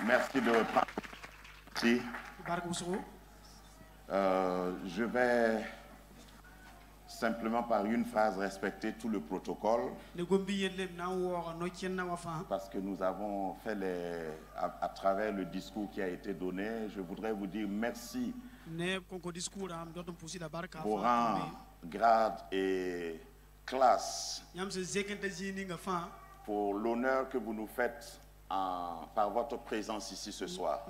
Merci de reprendre. Merci. Je vais simplement par une phrase respecter tout le protocole parce que nous avons fait à travers le discours qui a été donné. Je voudrais vous dire merci pour rang, grade et classe pour l'honneur que vous nous faites par votre présence ici ce soir.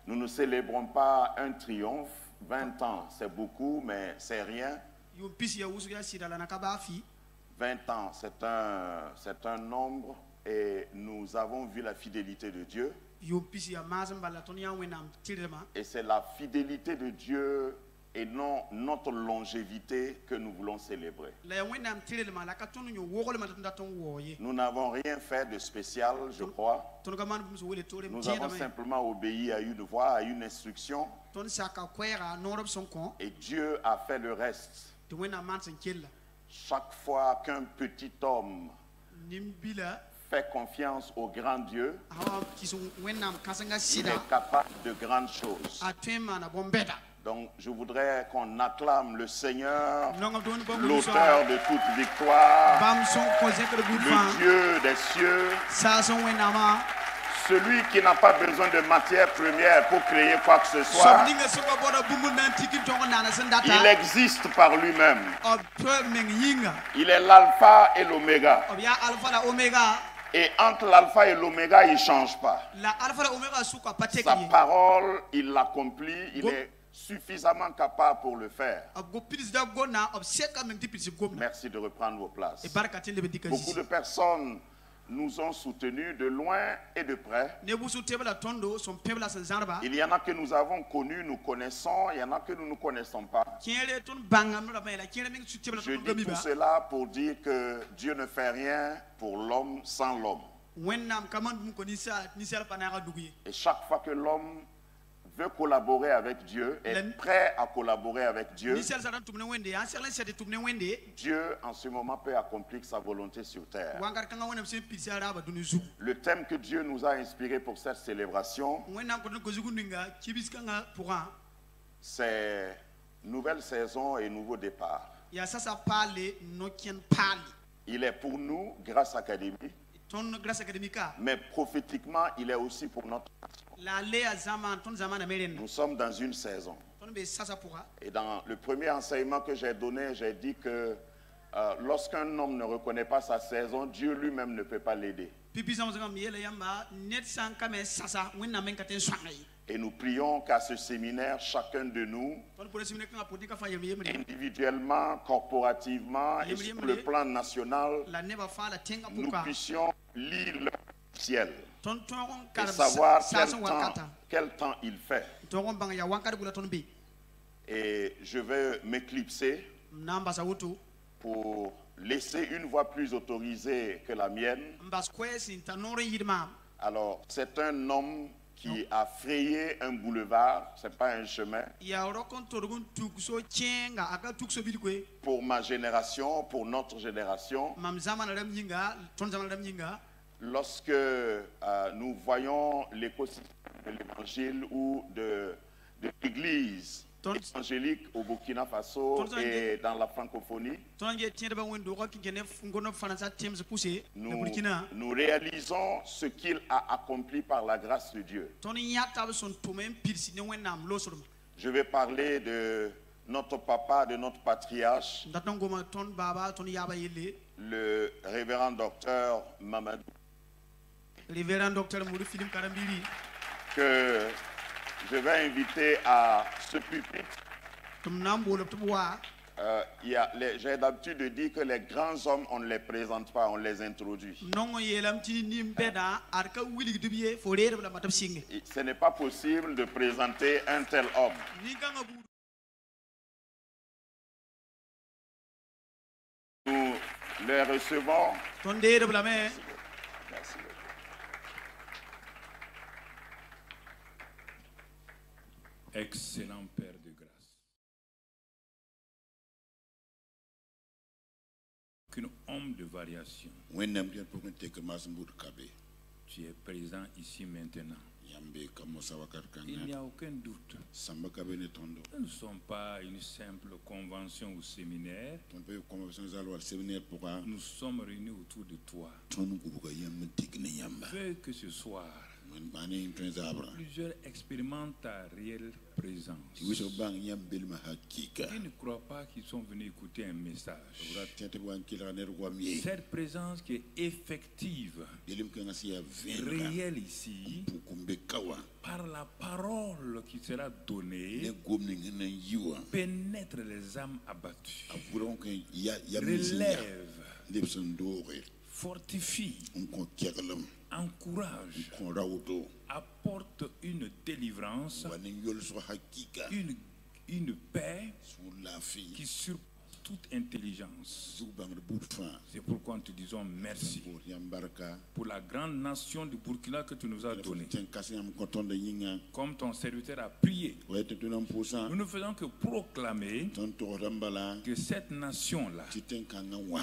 Nous ne célébrons pas un triomphe. 20 ans, c'est beaucoup, mais c'est rien. 20 ans, c'est un nombre et nous avons vu la fidélité de Dieu. Et c'est la fidélité de Dieu et non notre longévité que nous voulons célébrer. Nous n'avons rien fait de spécial, je crois. Nous avons simplement obéi à une voix, à une instruction. Et Dieu a fait le reste. Chaque fois qu'un petit homme fait confiance au grand Dieu, il est capable de grandes choses. Donc, je voudrais qu'on acclame le Seigneur, l'auteur de toute victoire, le Dieu des cieux, celui qui n'a pas besoin de matière première pour créer quoi que ce soit. Il existe par lui-même. Il est l'alpha et l'oméga. Et entre l'alpha et l'oméga, il ne change pas. Sa parole, il l'accomplit, il est suffisamment capable pour le faire. Merci de reprendre vos places. Beaucoup de personnes nous ont soutenus de loin et de près. Il y en a que nous avons connus, nous connaissons, il y en a que nous ne connaissons pas. Je dis tout cela pour dire que Dieu ne fait rien pour l'homme sans l'homme. Et chaque fois que l'homme veut collaborer avec Dieu, est prêt à collaborer avec Dieu, Dieu en ce moment peut accomplir sa volonté sur terre. Le thème que Dieu nous a inspiré pour cette célébration, c'est nouvelle saison et nouveau départ. Il est pour nous, Grâce Académie, mais prophétiquement, il est aussi pour notre nation. Nous sommes dans une saison. Et dans le premier enseignement que j'ai donné, j'ai dit que lorsqu'un homme ne reconnaît pas sa saison, Dieu lui-même ne peut pas l'aider. Et nous prions qu'à ce séminaire, chacun de nous, individuellement, corporativement et sur le plan national, nous puissions lire le ciel et savoir quel temps il fait. Et je vais m'éclipser pour laisser une voix plus autorisée que la mienne. Alors, c'est un homme qui a frayé un boulevard, ce n'est pas un chemin. Pour ma génération, pour notre génération, lorsque nous voyons l'écosystème de l'évangile ou de l'église évangélique au Burkina Faso et dans la francophonie, nous réalisons ce qu'il a accompli par la grâce de Dieu. Je vais parler de notre papa, de notre patriarche, le révérend docteur Mamadou, que je vais inviter à ce pupitre. J'ai l'habitude de dire que les grands hommes, on ne les présente pas, on les introduit. Ce n'est pas possible de présenter un tel homme. Nous les recevons. Merci. Excellent Père de grâce. Qu'une ombre de variation. tu es présent ici maintenant. Il n'y a aucun doute. Nous ne sommes pas une simple convention ou séminaire. Nous sommes réunis autour de toi. Veux que ce soir, plusieurs expérimentent ta réelle présence. Qui ne croient pas qu'ils sont venus écouter un message. Cette présence qui est effective, réelle ici, par la parole qui sera donnée, pénètre les âmes abattues, relève, fortifie, encourage, apporte une délivrance, une paix qui surpasse toute intelligence. C'est pourquoi nous te disons merci pour la grande nation du Burkina que tu nous as donnée. Comme ton serviteur a prié, nous ne faisons que proclamer que cette nation-là,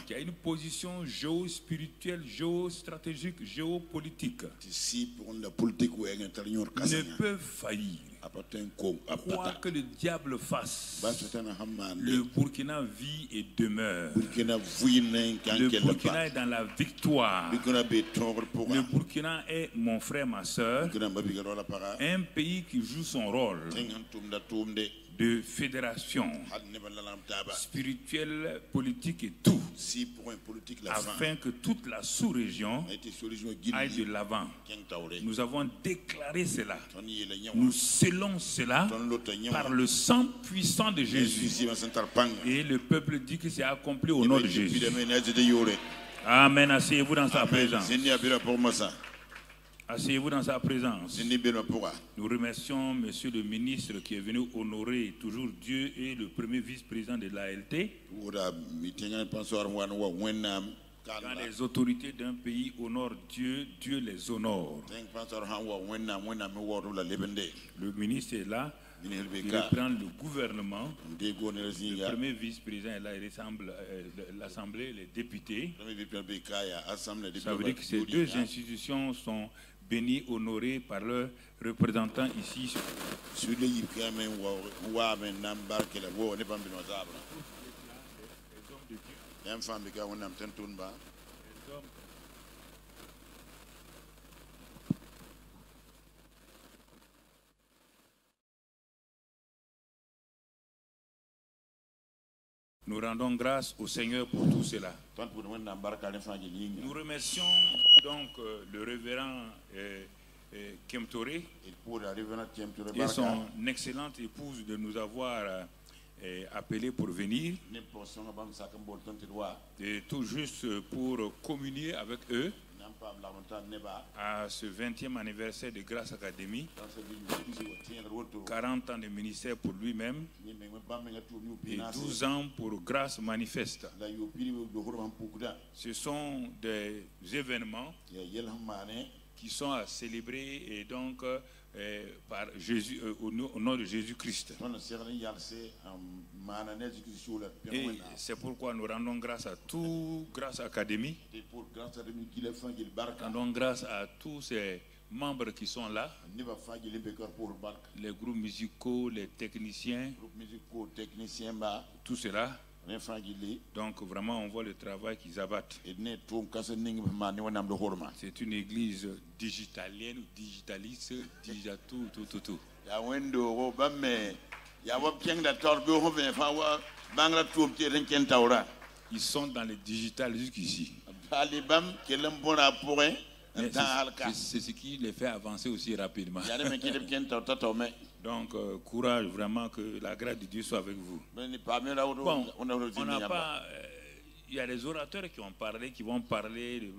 qui a une position géospirituelle, géostratégique, géopolitique, ne peut faillir. Quoi que le diable fasse, le Burkina vit et demeure. Le Burkina est dans la victoire. Le Burkina est mon frère, ma soeur, un pays qui joue son rôle de fédération spirituelle, politique et tout, afin que toute la sous-région aille de l'avant. Nous avons déclaré cela. Nous scellons cela par le sang puissant de Jésus. Et le peuple dit que c'est accompli au nom de Jésus. Amen. Asseyez-vous dans sa présence. Asseyez-vous dans sa présence. Nous remercions Monsieur le ministre qui est venu honorer toujours Dieu et le premier vice-président de l'ALT. Quand les autorités d'un pays honorent Dieu, Dieu les honore. Le ministre est là. Il reprend le gouvernement. Le premier vice-président est là, il ressemble l'Assemblée, les députés. Ça veut dire que ces deux institutions sont bénies, honorées par leurs représentants ici. Nous rendons grâce au Seigneur pour tout cela. Nous remercions donc le révérend Kemtoré et son excellente épouse de nous avoir appelés pour venir, et tout juste pour communier avec eux à ce 20e anniversaire de Grâce Academy, 40 ans de ministère pour lui-même et 12 ans pour Grâce Manifeste. Ce sont des événements qui sont à célébrer et donc par Jésus, au nom de Jésus-Christ. Et c'est pourquoi nous rendons grâce à tout Grâce Academy. Nous rendons grâce à tous ces membres qui sont là, les groupes musicaux, les techniciens, tout cela. Donc vraiment on voit le travail qu'ils abattent. C'est une église digitalienne ou digitaliste, déjà tout. Ils sont dans le digital jusqu'ici. C'est ce qui les fait avancer aussi rapidement. Donc, courage, vraiment, que la grâce de Dieu soit avec vous. Bon, on n'a pas... Il y a des orateurs qui ont parlé, qui vont parler de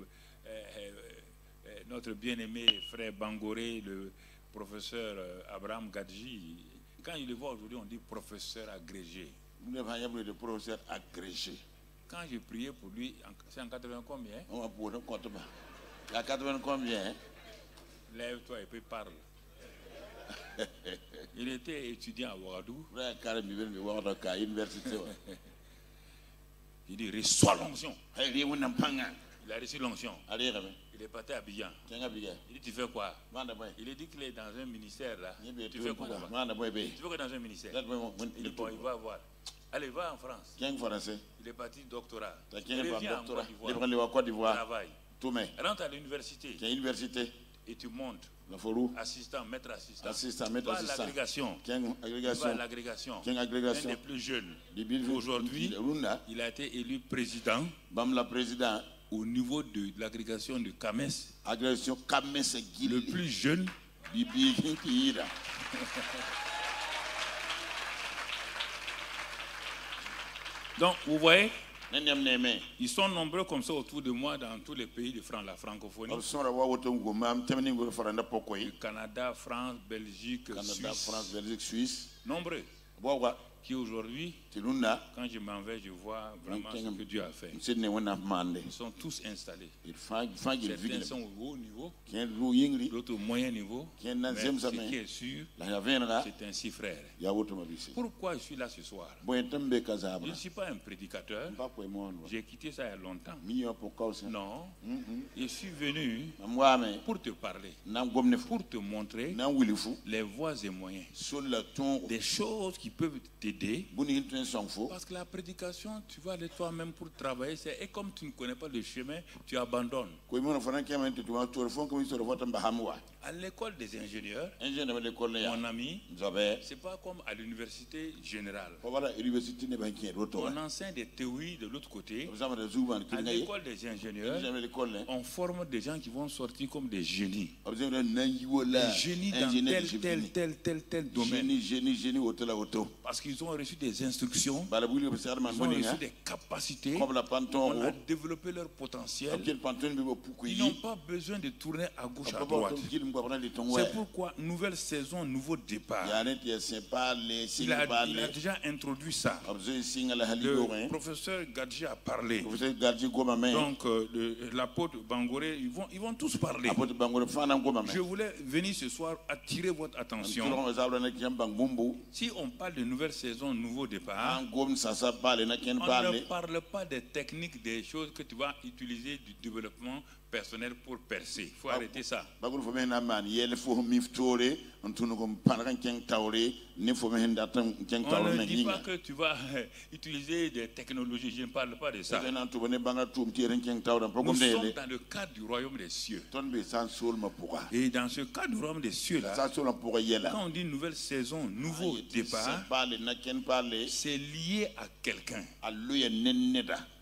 notre bien-aimé frère Bangoré, le professeur Abraham Gadji. Quand il le voit aujourd'hui, on dit professeur agrégé. Quand j'ai prié pour lui, c'est en 80 combien? Il y a 80 combien? Lève-toi et puis parle. Il était étudiant à Ouagadougou. Il dit reçois l'onction. Il a reçu l'onction. Il Il est parti à Abidjan. Il dit, tu fais quoi? Il a dit qu'il est dans un ministère là. Tu fais quoi là-bas? Tu fais quoi dans un ministère? Il dit, bon, il va voir. Allez, va en France. Il est parti doctorat. Il revient en Côte d'Ivoire. Travaille. Rentre à l'université. Et tu montes. Assistant, maître assistant. Va à l'agrégation. Un des plus jeunes. Aujourd'hui, il a été élu président. Au niveau de l'agrégation de Kames. Le plus jeune. Donc, vous voyez, ils sont nombreux comme ça autour de moi dans tous les pays de la francophonie. Le Canada, France, Belgique, Suisse. Nombreux. Qui aujourd'hui, quand je m'en vais, je vois vraiment ce que Dieu a fait. Ils sont tous installés. Certains sont au haut niveau, d'autres au moyen niveau. Mais ce qui est sûr, c'est ainsi, frère. Pourquoi je suis là ce soir? Je ne suis pas un prédicateur. J'ai quitté ça il y a longtemps. Non. Je suis venu pour te parler, pour te montrer les voies et moyens, des choses qui peuvent t'aider. Parce que la prédication, tu vas aller toi-même pour travailler, et comme tu ne connais pas le chemin, tu abandonnes. À l'école des ingénieurs, mon ami, c'est pas comme à l'université générale. On enseigne des théories de l'autre côté. À l'école des ingénieurs, on forme des gens qui vont sortir comme des génies. Des génies dans tel domaine. Parce qu'ils ont reçu des instructions, ils ont reçu des capacités, on a développé leur potentiel. Ils n'ont pas besoin de tourner à gauche, à droite. C'est pourquoi nouvelle saison, nouveau départ. Il a déjà introduit ça. Le professeur Gadji a parlé. Donc l'apôtre Bangoré, ils vont tous parler. Je voulais venir ce soir attirer votre attention. Si on parle de nouvelle saison, nouveau départ, on ne parle pas des techniques, des choses que tu vas utiliser du développement personnel pour percer. Il faut arrêter ça. On ne dit pas que tu vas utiliser des technologies. Je ne parle pas de ça. Nous sommes dans le cadre du royaume des cieux. Et dans ce cadre du royaume des cieux là, quand on dit nouvelle saison, nouveau départ, c'est lié à quelqu'un.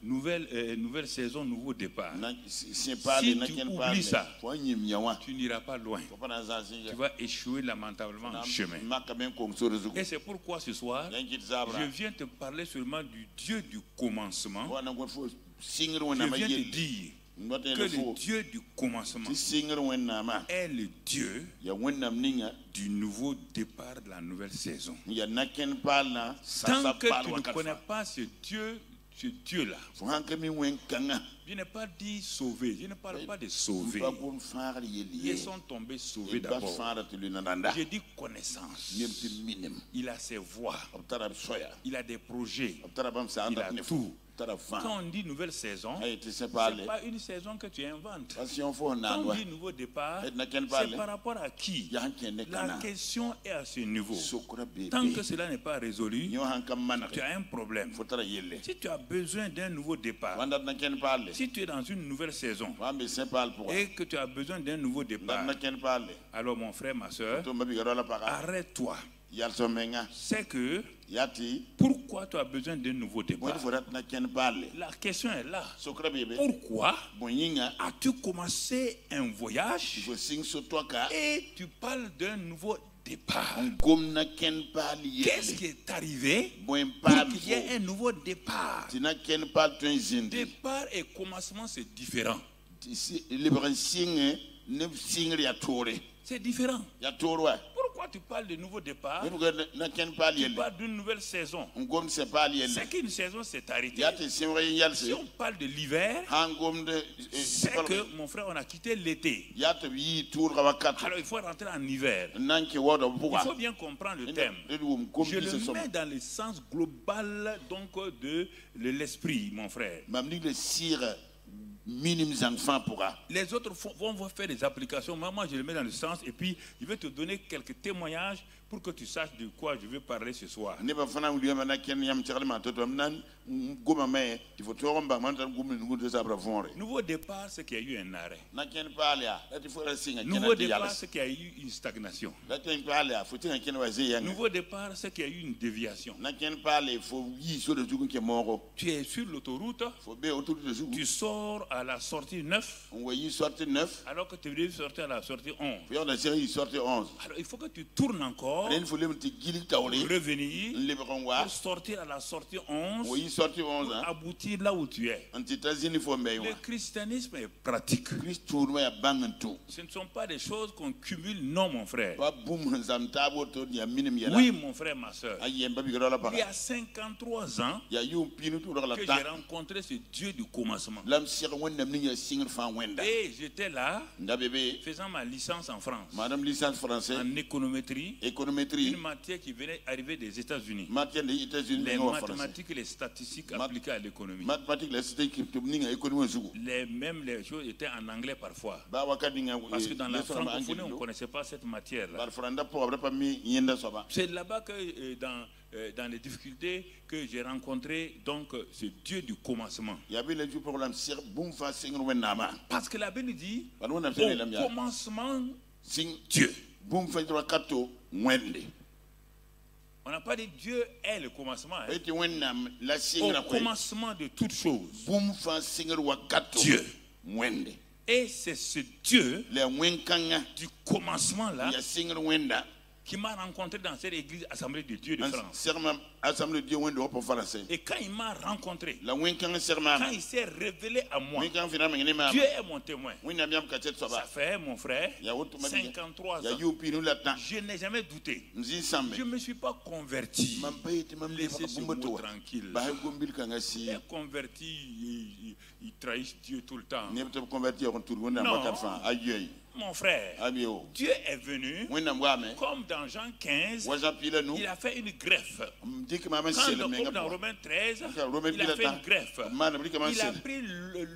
Nouvelle saison, nouveau départ. Si tu oublies ça, tu n'iras pas loin. Tu vas échouer lamentablement au chemin. Et c'est pourquoi ce soir, je viens te parler seulement du Dieu du commencement. Je viens te dire que le Dieu du commencement est le Dieu du nouveau départ de la nouvelle saison. Tant que tu ne connais pas ce Dieu-là, je n'ai pas dit sauver, je ne parle pas de sauver. Ils sont tombés sauvés d'abord. J'ai dit connaissance. Il a ses voies, il a des projets, il a tout. Quand on dit nouvelle saison, ce n'est pas une saison que tu inventes. Quand on dit nouveau départ, c'est par rapport à qui? La question est à ce niveau. Tant que cela n'est pas résolu, tu as un problème. Si tu as besoin d'un nouveau départ, si tu es dans une nouvelle saison et que tu as besoin d'un nouveau départ, alors mon frère, ma soeur, arrête-toi. C'est que pourquoi tu as besoin d'un nouveau départ? La question est là. Pourquoi as-tu commencé un voyage et tu parles d'un nouveau départ? Qu'est-ce qui est arrivé pour qu'il y ait un nouveau départ? Départ et commencement, c'est différent. C'est différent. Pourquoi tu parles de nouveau départ? Tu parles d'une nouvelle saison. C'est qu'une saison s'est arrêtée. Si on parle de l'hiver, c'est que, mon frère, on a quitté l'été. Alors il faut rentrer en hiver. Il faut bien comprendre le thème. Je le mets dans le sens global donc de l'esprit, mon frère. Les autres vont faire des applications. Moi, je le mets dans le sens et puis je vais te donner quelques témoignages pour que tu saches de quoi je vais parler ce soir. Nouveau départ, c'est qu'il y a eu un arrêt. Nouveau départ, c'est qu'il y a eu une stagnation. Nouveau départ, c'est qu'il y a eu une déviation. Tu es sur l'autoroute, tu sors à la sortie 9, alors que tu devais sortir à la sortie 11. Alors il faut que tu tournes encore, revenir, pour sortir à la sortie 11, pour aboutir là où tu es. Le christianisme est pratique. Ce ne sont pas des choses qu'on cumule, non mon frère. Oui mon frère, ma soeur. Il y a 53 ans que j'ai rencontré ce Dieu du commencement. Et j'étais là, faisant ma licence en France, en économétrie, une matière qui venait arriver des États-Unis. Les mathématiques et les statistiques appliquées à l'économie. Les choses étaient en anglais parfois. Parce que dans la francophonie, on ne connaissait pas cette matière-là. C'est là-bas que dans les difficultés que j'ai rencontré donc ce Dieu du commencement. Parce que la Bible dit au commencement Dieu. On n'a pas dit Dieu est le commencement. Au commencement de toutes choses, Dieu. Et c'est ce Dieu du commencement là qui m'a rencontré dans cette église Assemblée de Dieu de France. Et quand il m'a rencontré, quand il s'est révélé à moi, Dieu est mon témoin. Ça fait, mon frère, 53 ans. Je n'ai jamais douté. Je ne me suis pas converti. Laissez ce mot tranquille. Les convertis, ils trahissent Dieu tout le temps. Non. Mon frère, Dieu est venu, comme dans Jean 15, il a fait une greffe. Comme dans Romains 13, il a fait une greffe. Il a pris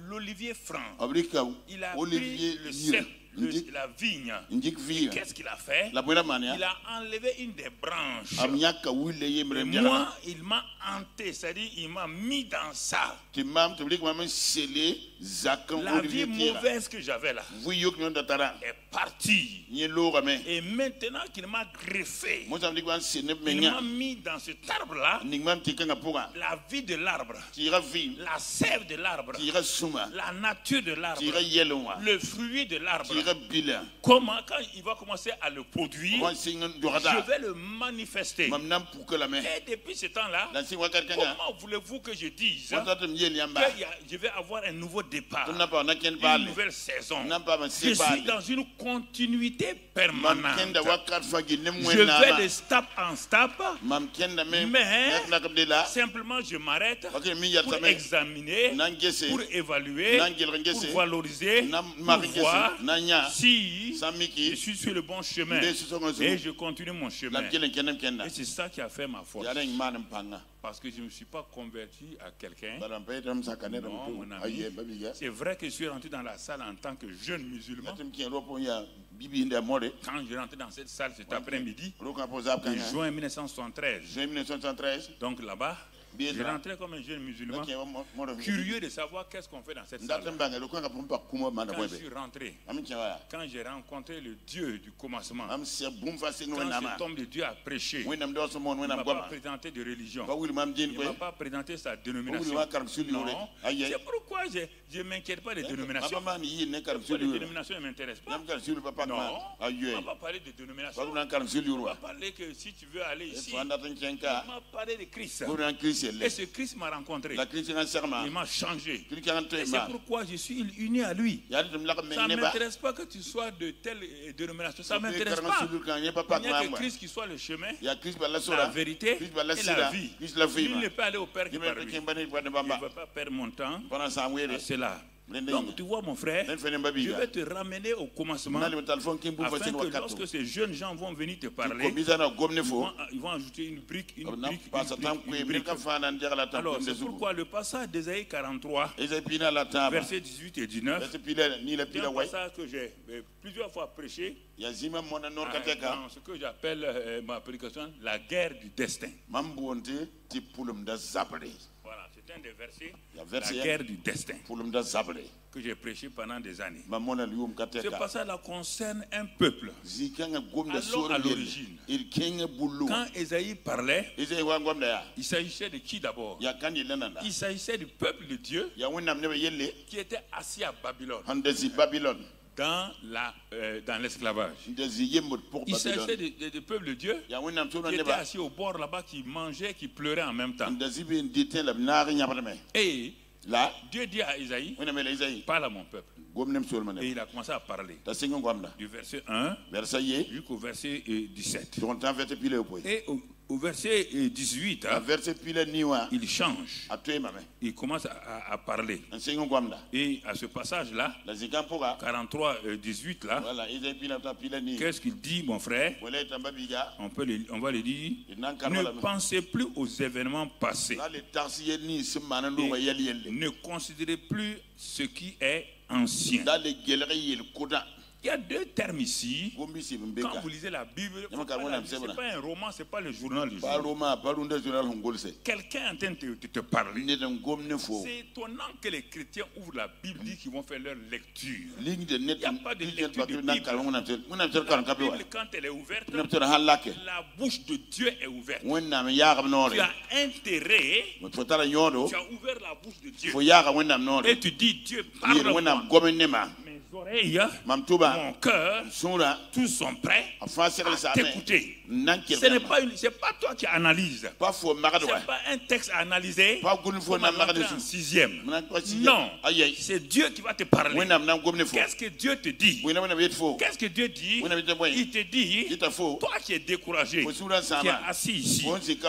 l'olivier franc. Il a pris le cep, la vigne. Qu'est-ce qu'il a fait? Il a enlevé une des branches. Et moi, il m'a hanté, c'est-à-dire il m'a mis dans ça. La vie mauvaise que j'avais là est partie. Et maintenant qu'il m'a greffé, il m'a mis dans cet arbre-là la vie de l'arbre, la sève de l'arbre, la nature de l'arbre, le fruit de l'arbre. Comment, quand il va commencer à le produire, je vais le manifester. Et depuis ce temps-là, comment voulez-vous que je dise que je vais avoir un nouveau départ, une nouvelle saison? Je suis dans une continuité permanente. Je vais de step en step, mais simplement je m'arrête pour examiner, pour évaluer, pour valoriser, pour voir si je suis sur le bon chemin. Et je continue mon chemin. Et c'est ça qui a fait ma force. Parce que je ne me suis pas converti à quelqu'un. Non, mon ami. C'est vrai que je suis rentré dans la salle en tant que jeune musulman. Quand je rentre dans cette salle cet après-midi, en juin 1973, donc là-bas, je rentrais comme un jeune musulman, curieux de savoir qu'est-ce qu'on fait dans cette salle. Quand je suis rentré, quand j'ai rencontré le Dieu du commencement, quand cet homme de Dieu a prêché, il ne m'a pas présenté de religion, il ne m'a pas présenté sa dénomination. Non, c'est pourquoi je ne m'inquiète pas des dénominations. Les dénominations ne m'intéressent pas. Non, on ne va pas parler de dénomination. On va parler que si tu veux aller ici, il m'a parlé de Christ. Et ce Christ m'a rencontré. Il m'a changé. Et c'est pourquoi je suis uni à lui. Ça ne m'intéresse pas que tu sois de telle dénomination. Ça ne m'intéresse pas. Il n'y a que Christ qui soit le chemin, la vérité et la vie. Il ne peut aller au Père qui par lui. Je ne vais pas perdre mon temps à cela. Donc tu vois mon frère, je vais te ramener au commencement afin que lorsque ces jeunes gens vont venir te parler, ils vont ajouter une brique. Alors c'est pourquoi le passage d'Ésaïe 43, versets 18 et 19, c'est un passage que j'ai plusieurs fois prêché dans ce que j'appelle ma prédication, la guerre du destin. Voilà, c'est un des versets, la guerre du destin, que j'ai prêché pendant des années. Ce passage-là concerne un peuple. Alors à l'origine, quand Ésaïe parlait, il s'agissait de qui d'abord? Il s'agissait du peuple de Dieu qui était assis à Babylone. Dans l'esclavage. Il s'agissait du peuple de Dieu qui était assis au bord là-bas, qui mangeait, qui pleurait en même temps. Et là, Dieu dit à Isaïe, parle à mon peuple. Et il a commencé à parler. Du verset 1 jusqu'au verset 17. Et au verset 18, il change. Il commence à parler. Et à ce passage-là, 43, 18 là, qu'est-ce qu'il dit, mon frère? On va le dire. Ne pensez plus aux événements passés. Et ne considérez plus ce qui est ancien. Il y a deux termes ici. Quand vous lisez la Bible, ce n'est pas un roman, ce n'est pas le journal du jour. Quelqu'un est en train de te parler. C'est étonnant que les chrétiens ouvrent la Bible, disent qu'ils vont faire leur lecture. Il n'y a pas de lecture de Bible. La Bible, quand elle est ouverte, la bouche de Dieu est ouverte. Tu as intérêt, tu as ouvert la bouche de Dieu. Et tu dis, Dieu, parle-moi. Oreilles, mon cœur, tous sont prêts à t'écouter. Ce n'est pas toi qui analyses. Ce n'est pas un texte à analyser comme en sixième. Non, c'est Dieu qui va te parler. Qu'est-ce que Dieu te dit? Qu'est-ce que Dieu dit? Il te dit, toi qui es découragé, qui es assis ici,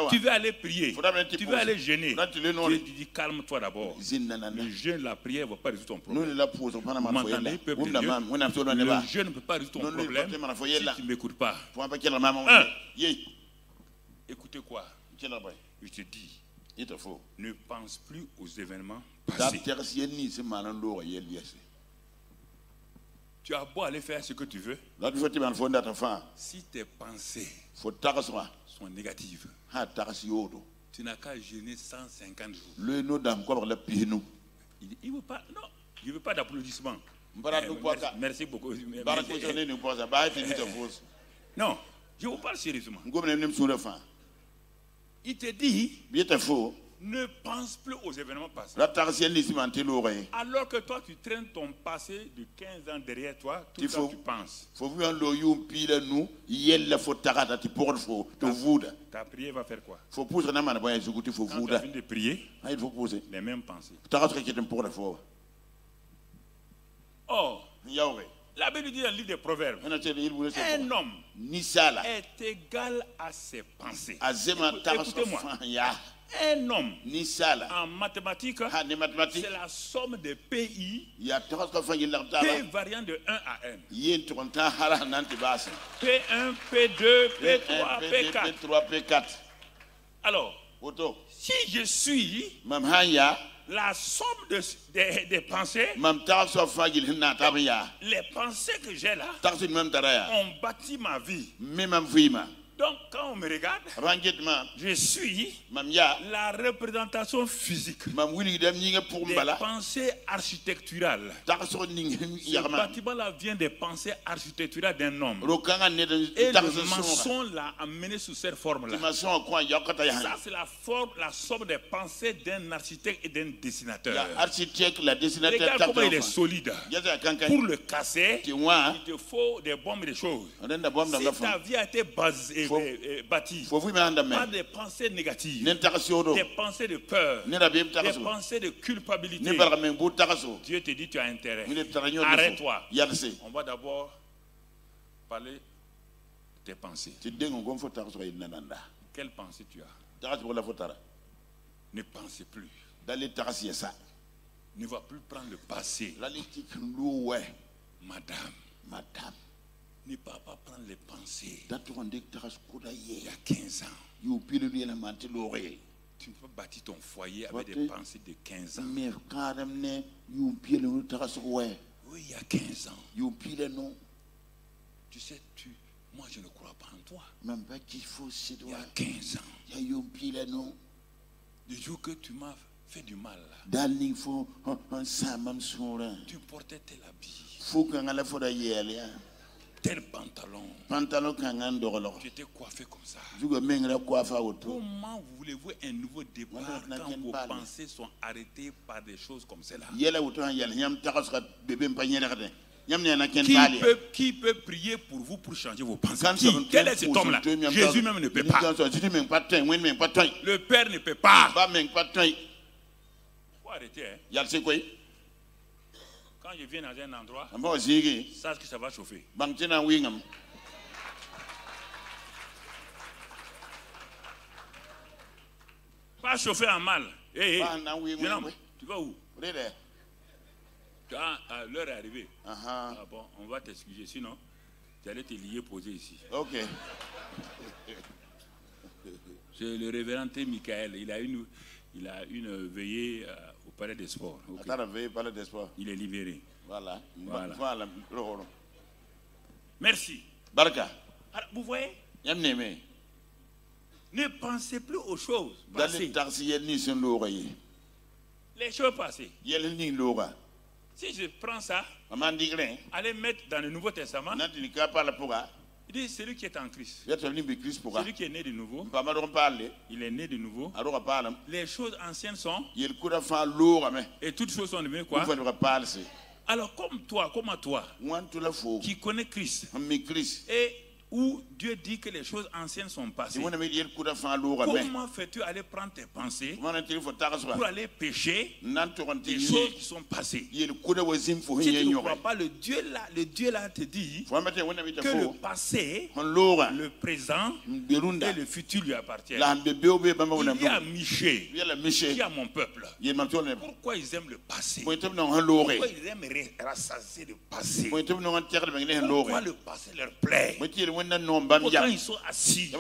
tu veux aller prier, tu veux aller jeûner. Dieu te dit, calme-toi d'abord. Le jeûne, la prière ne va pas résoudre ton problème. Vous m'entendez, peuple de Dieu? Le jeûne ne peut pas résoudre ton problème si tu ne m'écoutes pas. Écoutez quoi? Je te dis, ne pense plus aux événements passés. Tu as beau aller faire ce que tu veux, si tes pensées sont négatives, tu n'as qu'à jeûner 150 jours. Il veut pas, non, je ne veux pas d'applaudissements. Merci beaucoup. Non, je vous parle sérieusement. Il te dit, ne pense plus aux événements passés. Alors que toi, tu traînes ton passé de 15 ans derrière toi, tout ça tu penses. Ta prière va faire quoi? Quand tu as fini de prier, les mêmes pensées. Oh, la Bible dit dans le livre des Proverbes, un homme est égal à ses pensées. Écoutez-moi, un homme en mathématiques, c'est la somme des PI, P variant de 1 à n. P1, P2, P3, P4. Alors, si je suis la somme des pensées, les pensées que j'ai là ont bâti ma vie. Donc quand on me regarde, je suis la représentation physique des pensées architecturales. Ce bâtiment-là vient des pensées architecturales d'un homme. Et le maçon l'a amené sous cette forme-là. Ça, c'est la somme des pensées d'un architecte et d'un dessinateur. Regarde comment il est solide. Pour le casser, il te faut des bombes et des choses. Si ta vie a été bâtie par des pensées négatives, des pensées de peur, des pensées de culpabilité, Dieu te dit tu as intérêt. Arrête-toi. On va d'abord parler de tes pensées. Quelle pensée tu as? Ne pensez plus. ne va plus prendre le passé. Madame, ne va pas prendre les pensées. Il y a 15 ans. Tu ne peux pas bâtir ton foyer avec des pensées de 15 ans. Oui, il y a 15 ans. Tu sais, moi je ne crois pas en toi. Il y a 15 ans. Le jour que tu m'as fait du mal, là, tu portais tel habit, tel pantalon. Tu étais coiffé comme ça. Comment voulez-vous un nouveau départ quand vos pensées sont arrêtées par des choses comme cela? Qui peut prier pour vous pour changer vos pensées? Quel est cet homme-là? Jésus même ne peut pas. Le Père ne peut pas. Il faut arrêter. Hein? Quand je viens dans un endroit, sache que ça va chauffer. Pas chauffer en mal. Hey, jeune homme, tu vas où? Quand l'heure est arrivée, ah bon, on va t'excuser, sinon tu allais te lier poser ici. Ok. C'est le révérend Michael, il a une veillée au palais des sports. Okay. Il est libéré. Voilà. Merci. Baraka. Alors, vous voyez? Ne pensez plus aux choses passées. Les choses passées. Si je prends ça, allez mettre dans le Nouveau Testament, il dit celui qui est en Christ, celui qui est né de nouveau, il est né de nouveau, les choses anciennes sont, et toutes choses sont devenues quoi? Alors comme toi, qui connais Christ, et où Dieu dit que les choses anciennes sont passées, comment fais-tu aller prendre tes pensées pour aller pécher des choses qui sont passées? Si tu ne crois pas, le Dieu là te dit que le passé, le présent et le futur lui appartiennent. Il y a Miché, il y a mon peuple. Pourquoi ils aiment le passé? Pourquoi ils aiment rassasier le passé? Pourquoi le passé leur plaît? Quand ils sont assis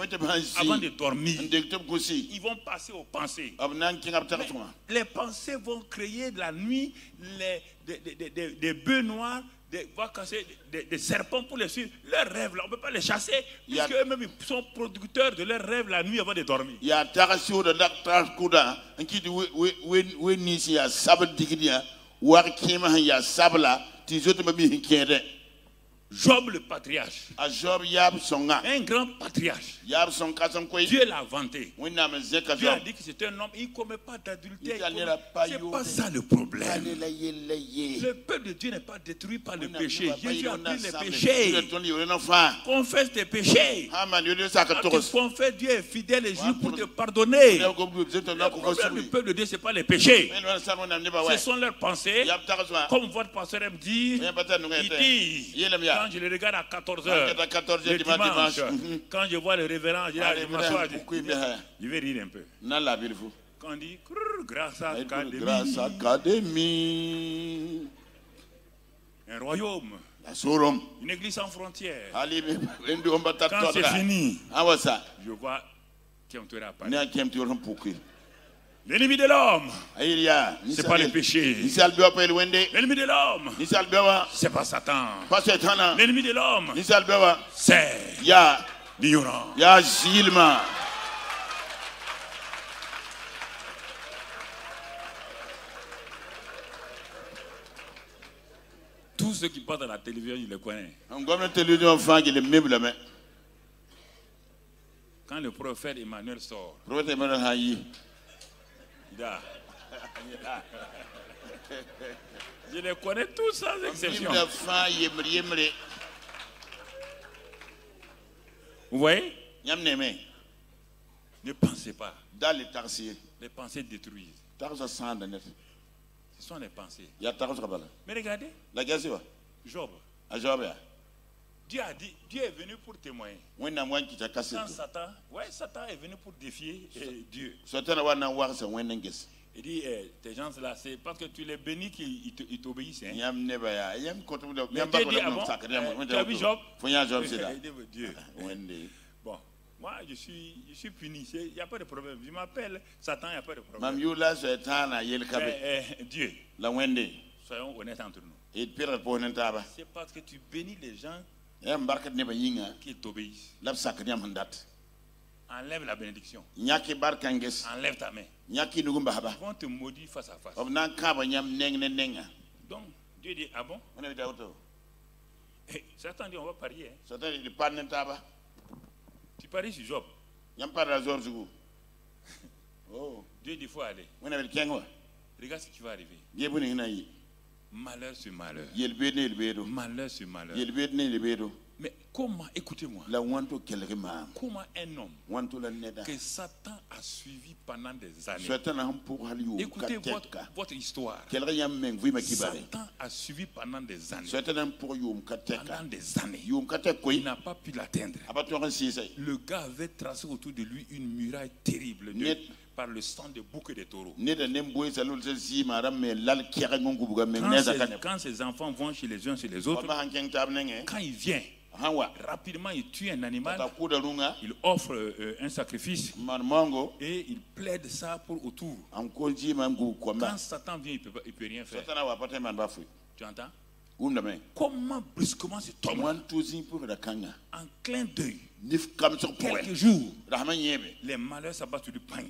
avant de dormir, ils vont passer aux pensées. Les pensées vont créer de la nuit des bœufs noirs, des serpents pour les suivre. Leurs rêves, là, on ne peut pas les chasser, puisque eux-mêmes ils sont producteurs de leurs rêves la nuit avant de dormir. Job le patriarche, un grand patriarche, Dieu l'a vanté. Dieu a dit que c'est un homme, il ne commet pas d'adultère. C'est pas ça le problème. Le peuple de Dieu n'est pas détruit par le péché. Jésus a pris les péchés. Confesse tes péchés. Confesse, Dieu est fidèle et juste pour te pardonner. Le problème du peuple de Dieu, ce n'est pas les péchés. Ce sont leurs pensées. Comme votre pasteur aime dire, il dit, quand je le regarde à 14h, le dimanche, quand je vois le révérend, je m'assois, je vais rire un peu. Quand on dit grâce à Académie, un royaume, une église sans frontières. Quand c'est fini, je vois Kiamtoura apparaître. L'ennemi de l'homme, c'est pas le péché. L'ennemi de l'homme, c'est pas Satan. L'ennemi de l'homme, c'est l'ignorance. Tous ceux qui passent à la télévision, ils le connaissent. Quand le prophète Emmanuel sort, je les connais tous sans exception. Vous voyez? Ne pensez pas. Les pensées détruisent. Ce sont les pensées. Mais regardez, Job. Dieu a dit, Dieu est venu pour témoigner. Quand Satan est venu pour défier Dieu. Il dit, tes gens là, c'est parce que tu les bénis qu'ils t'obéissent. Hein. Mais tu dis, ah bon, tu as vu Job? Dieu. Bon, moi je suis puni, il n'y a pas de problème. Je m'appelle Satan, il n'y a pas de problème. Dieu, soyons honnêtes entre nous. C'est parce que tu bénis les gens qui t'obéissent. Enlève la bénédiction. Enlève ta main. Ils vont te maudire face à face. Donc, Dieu dit, ah bon? Satan dit, on va parier. Hein. Tu paries sur Job. Dieu dit, il faut aller. Regarde ce qui va arriver. Malheur sur malheur. Malheur sur malheur. Mais comment, écoutez-moi, comment un homme que Satan a suivi pendant des années, écoutez votre histoire, Satan a suivi pendant des années, il n'a pas pu l'atteindre. Le gars avait tracé autour de lui une muraille terrible par le sang de boucs et de taureaux. Quand ses enfants vont chez les uns chez les autres, quand il vient, rapidement il tue un animal, il offre un sacrifice et il plaide ça pour autour. Quand Satan vient, il ne peut rien faire. Tu entends? Comment brusquement cet homme, en clin d'œil, quelques jours, les malheurs s'abattent sur du pain.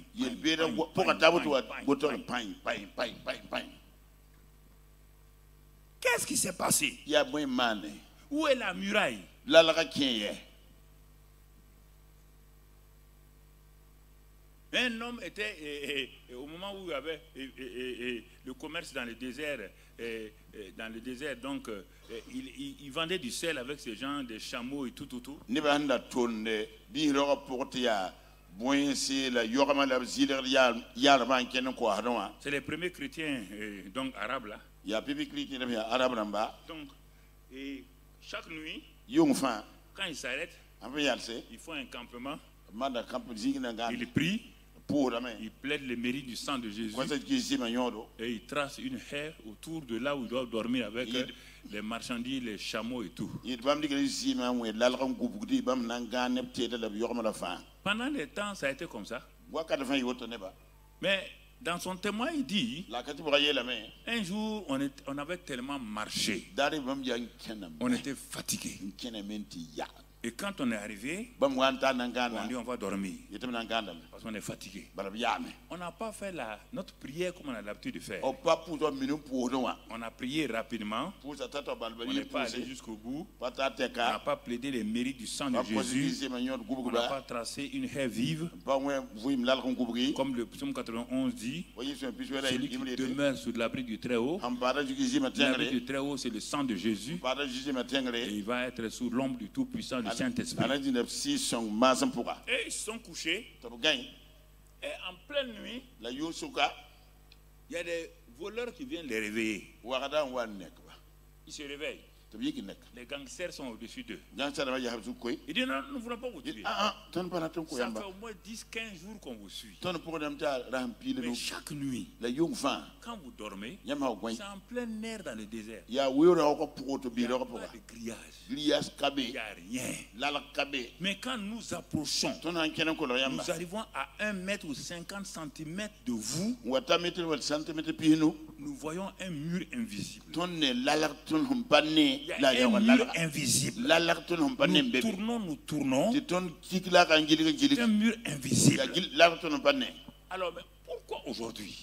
Qu'est-ce qui s'est passé? Où est la muraille? Un homme était au moment où il y avait le commerce dans le désert, donc il vendait du sel avec ces gens, des chameaux et tout. C'est les premiers chrétiens donc arabes là. Donc et chaque nuit, quand ils s'arrêtent, ils font un campement, ils prient, ils plaident le mérite du sang de Jésus et ils tracent une haie autour de là où ils doivent dormir avec les marchandises, les chameaux et tout. Pendant les temps, ça a été comme ça. Mais dans son témoin, il dit, un jour, on avait tellement marché, on était fatigué. Et quand on est arrivé, on dit on va dormir, parce qu'on est fatigué. On n'a pas fait notre prière comme on a l'habitude de faire. On a prié rapidement, on n'est pas allé jusqu'au bout, on n'a pas plaidé les mérites du sang de Jésus, on n'a pas tracé une haie vive, comme le psaume 91 dit, celui qui demeure sous l'abri du Très-Haut. L'abri du Très-Haut, c'est le sang de Jésus, et il va être sous l'ombre du Tout-Puissant, du Saint-Esprit. Et ils sont couchés. Et en pleine nuit, il y a des voleurs qui viennent les réveiller. Ils se réveillent. Les gangsters sont au-dessus d'eux. Ils disent non, nous ne voulons pas vous tuer. Ça fait au moins 10-15 jours qu'on vous suit. Mais chaque nuit, quand vous dormez, c'est en plein air dans le désert. Il n'y a pas de grillage. Il n'y a rien. Mais quand nous approchons, nous arrivons à 1 mètre ou 50 cm de vous, nous voyons un mur invisible. Il y a un mur invisible. Nous tournons. C'est un mur invisible. Alors, mais pourquoi aujourd'hui?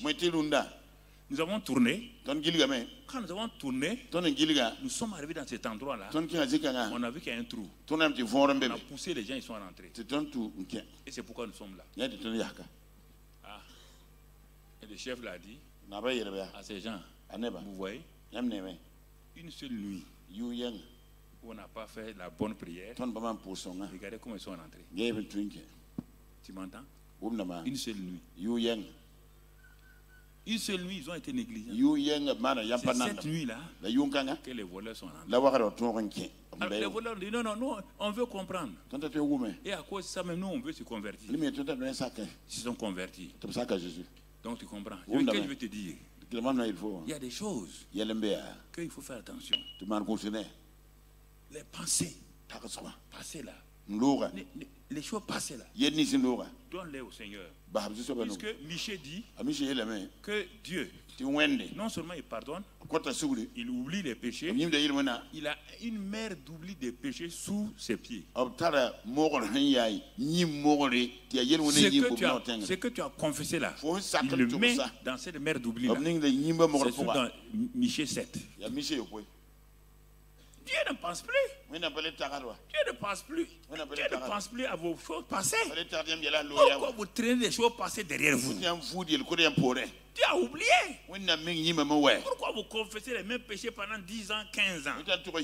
Nous avons tourné. Quand nous avons tourné, nous sommes arrivés dans cet endroit-là. On a vu qu'il y a un trou. On a poussé les gens, ils sont rentrés. Et c'est pourquoi nous sommes là. Et le chef l'a dit à ces gens, vous voyez, une seule nuit où on n'a pas fait la bonne prière, regardez comment ils sont rentrés. Tu m'entends? Une seule nuit. Une seule nuit, ils ont été négligents. C'est cette nuit-là que les voleurs sont rentrés. Alors, les voleurs disent non, nous, on veut comprendre. Et à cause de ça, même nous, on veut se convertir. Ils se sont convertis. Donc tu comprends. Ce que je veux te dire, il y a des choses qu'il faut faire attention. Les pensées passées là. Les choses passées là. Donne-les au Seigneur. Puisque Michée dit que Dieu, non seulement il pardonne, il oublie les péchés, il a une mer d'oubli des péchés sous ses pieds. Ce que tu as confessé là, il le met dans cette mer d'oubli là. C'est dans Michée 7. Dieu ne pense plus. Dieu ne pense plus. Dieu ne pense plus à vos choses passées. Pourquoi vous traînez des choses passées derrière vous? Dieu a oublié. Pourquoi vous confessez les mêmes péchés pendant 10 ans, 15 ans? Pourquoi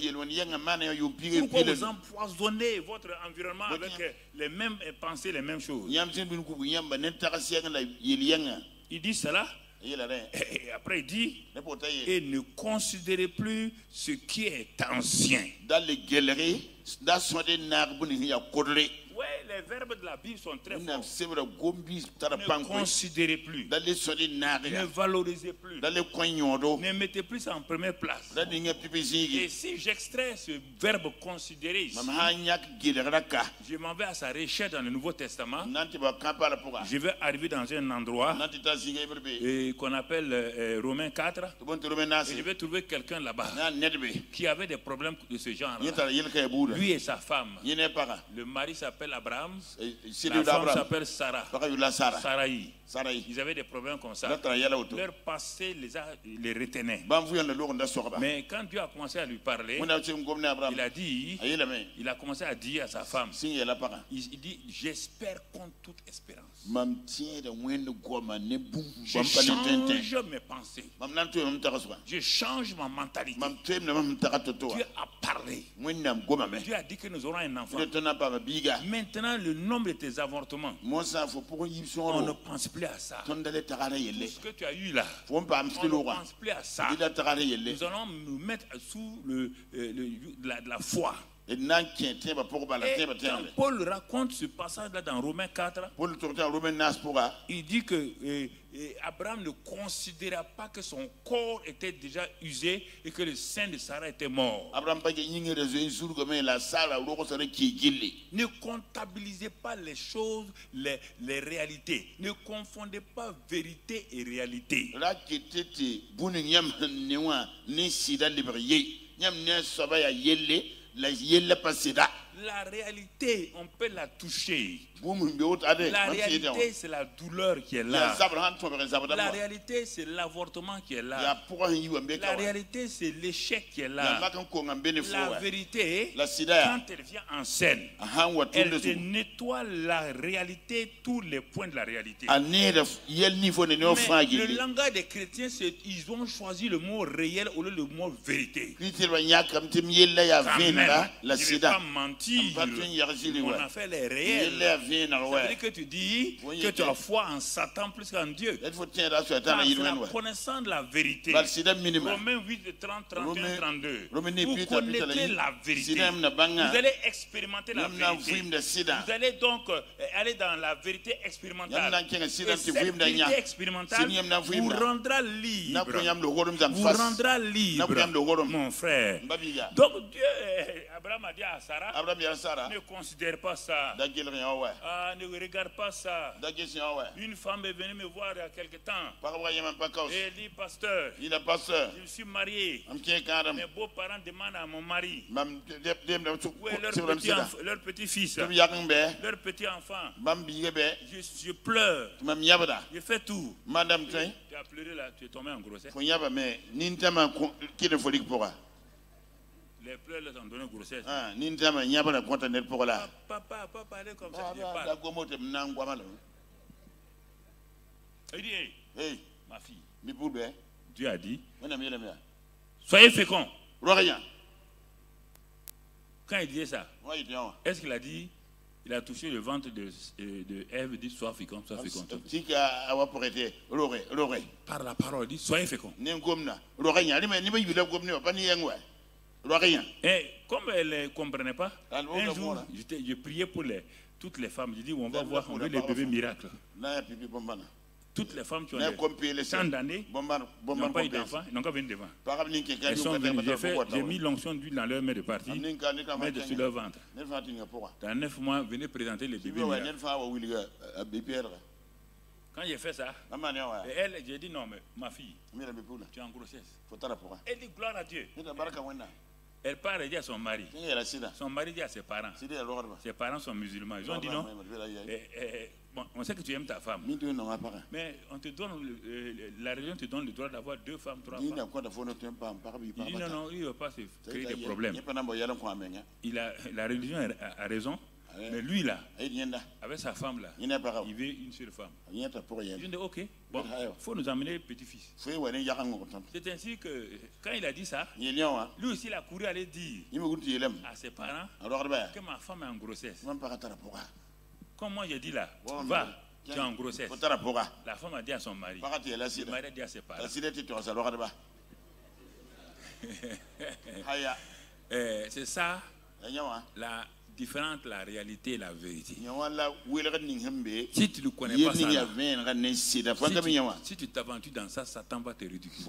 vous empoisonnez votre environnement avec les mêmes pensées, les mêmes choses? Il dit cela. Et après il dit, et ne considérez plus ce qui est ancien. Oui, les verbes de la Bible sont très forts. Ne considérez plus. Ne valorisez plus. Ne mettez plus ça en première place. Et si j'extrais ce verbe considérer ici, je m'en vais à sa recherche dans le Nouveau Testament. Je vais arriver dans un endroit qu'on appelle Romains 4. Et je vais trouver quelqu'un là-bas qui avait des problèmes de ce genre. Lui et sa femme. Le mari s'appelle Abraham, la femme s'appelle Sarah. Sarai. Ils avaient des problèmes comme ça. Leur passé les retenait. Mais quand Dieu a commencé à lui parler, il a commencé à dire à sa femme, il dit, j'espère contre toute espérance. Je change mes pensées. Je change ma mentalité. Dieu a parlé. Dieu a dit que nous aurons un enfant. Maintenant, le nombre de tes avortements, on ne pense plus à ça. Tout ce que tu as eu là, on ne pense plus à ça. Nous allons nous mettre sous la foi. Et quand Paul raconte ce passage-là dans Romains 4, il dit que Abraham ne considéra pas que son corps était déjà usé et que le sein de Sarah était mort. Ne comptabilisez pas les choses, les réalités. Ne confondez pas vérité et réalité. La réalité, on peut la toucher. La réalité, c'est la douleur qui est là. La réalité, c'est l'avortement qui est là. La réalité, c'est l'échec qui est là. La vérité, quand elle vient en scène, elle te nettoie la réalité, tous les points de la réalité. Mais le langage des chrétiens, ils ont choisi le mot réel au lieu du mot vérité. Quand même, je ne vais pas mentir. On a fait les réels. C'est-à-dire que tu dis que tu as foi en Satan plus qu'en Dieu. C'est la connaissance de la vérité. Romains 8, 30, 31, 32. Vous connaissez la vérité. Vous allez expérimenter la vérité. Vous allez donc aller dans la vérité expérimentale. Et cette vérité expérimentale vous rendra libre. Vous rendra libre, mon frère. Donc Dieu, Abraham a dit à Sarah, ne considère pas ça. Ne regarde pas ça. Une femme est venue me voir il y a quelque temps. Et elle dit, pasteur, je suis marié. Mes beaux-parents demandent à mon mari où est leur petit-fils, leur petit-enfant. Je pleure. Je fais tout. Tu as pleuré là, tu es tombé en grossesse. Les pleurs les ont donné grossesse. Papa, parler comme ça, je parle. Il dit, hey, ma fille, Dieu a dit, soyez féconds. Quand il disait ça, est-ce qu'il a dit, il a touché le ventre de Ève, il dit, sois fécond, sois fécond. Par la parole, il dit, soyez féconds. Et comme elle ne comprenait pas, un jour, je priais pour toutes les femmes. Je dis, on va voir, on veut les bébés miracles. toutes les femmes qui ont tant d'années n'ont pas eu d'enfants, n'ont qu'à venir devant. Elles sont venues, j'ai mis l'onction d'huile dans leur main de partie, mettre sur leur ventre. Dans 9 mois, venez présenter les bébés. Quand j'ai fait ça, et elle, j'ai dit non, mais ma fille, tu es en grossesse. Elle dit gloire à Dieu. Elle part et dit à son mari. Son mari dit à ses parents. Ses parents sont musulmans. Ils ont dit non. Bon, on sait que tu aimes ta femme. Mais on te donne, la religion te donne le droit d'avoir 2 femmes, 3 femmes. Il dit non, non, il ne va pas se créer des problèmes. La religion a raison. Mais lui là, avec sa femme là, il veut une seule femme. Il dit ok, bon, il faut nous amener petit-fils. C'est ainsi que quand il a dit ça, lui aussi il a couru aller dire à ses parents que ma femme est en grossesse. Comme moi j'ai dit là, va, tu es en grossesse. La femme a dit à son mari, le mari a dit à ses parents. C'est ça différente la réalité et la vérité. Si tu ne connais pas ça, si tu t'aventures dans ça, Satan va te ridiculiser.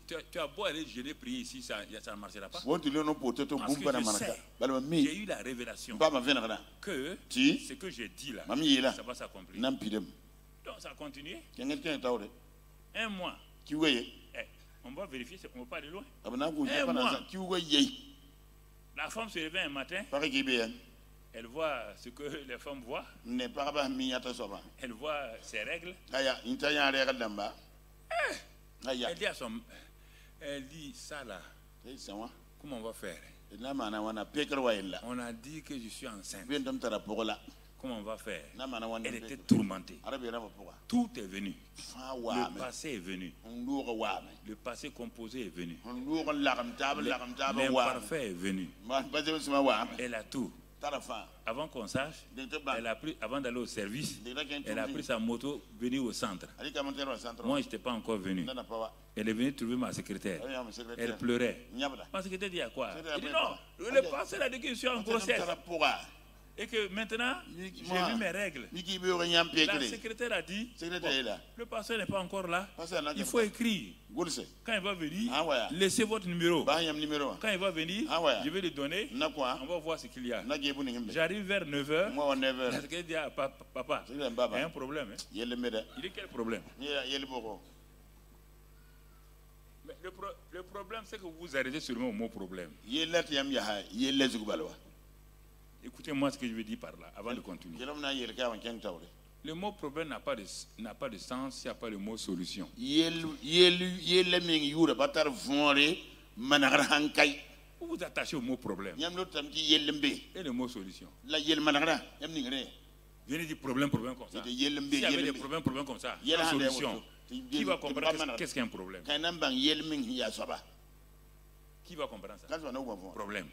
Tu as beau aller jeûner, prier ici, ça ne marchera pas. Parce que je sais, j'ai eu la révélation que ce que j'ai dit là, ça va s'accomplir. Donc ça a continué. Un mois. On va vérifier, on ne va pas aller loin. Un mois. La femme se réveille un matin, elle voit ce que les femmes voient, elle voit ses règles. Elle dit ça là, comment on va faire? On a dit que je suis enceinte. Comment on va faire? Elle était tourmentée. Tout est venu. Le passé est venu. Le passé composé est venu. L'imparfait est venu. Elle a tout. Avant qu'on sache, elle a pris, avant d'aller au service, elle a pris sa moto, venue au centre. Moi, je n'étais pas encore venu. Elle est venue trouver ma secrétaire. Elle pleurait. Ma secrétaire dit à quoi? Elle dit non, le passé a dit que je suis en grossesse. Et que maintenant, j'ai vu mes règles. La secrétaire a dit, le pasteur n'est pas encore là. Il faut écrire. Quand il va venir, laissez votre numéro. Quand il va venir, je vais lui donner. On va voir ce qu'il y a. J'arrive vers 9h. La secrétaire dit à papa, il y a un problème. Il dit quel problème? Mais le problème, c'est que vous arrêtez seulement au mot problème. Écoutez-moi ce que je veux dire par là, avant de continuer. Le mot problème n'a pas de sens s'il n'y a pas le mot solution. Vous vous attachez au mot problème. Et le mot solution. Venez dire problème comme ça. S'il y avait des problèmes comme ça, la solution. Qui va comprendre qu'est-ce qu'un problème? Qui va comprendre ça? Problème.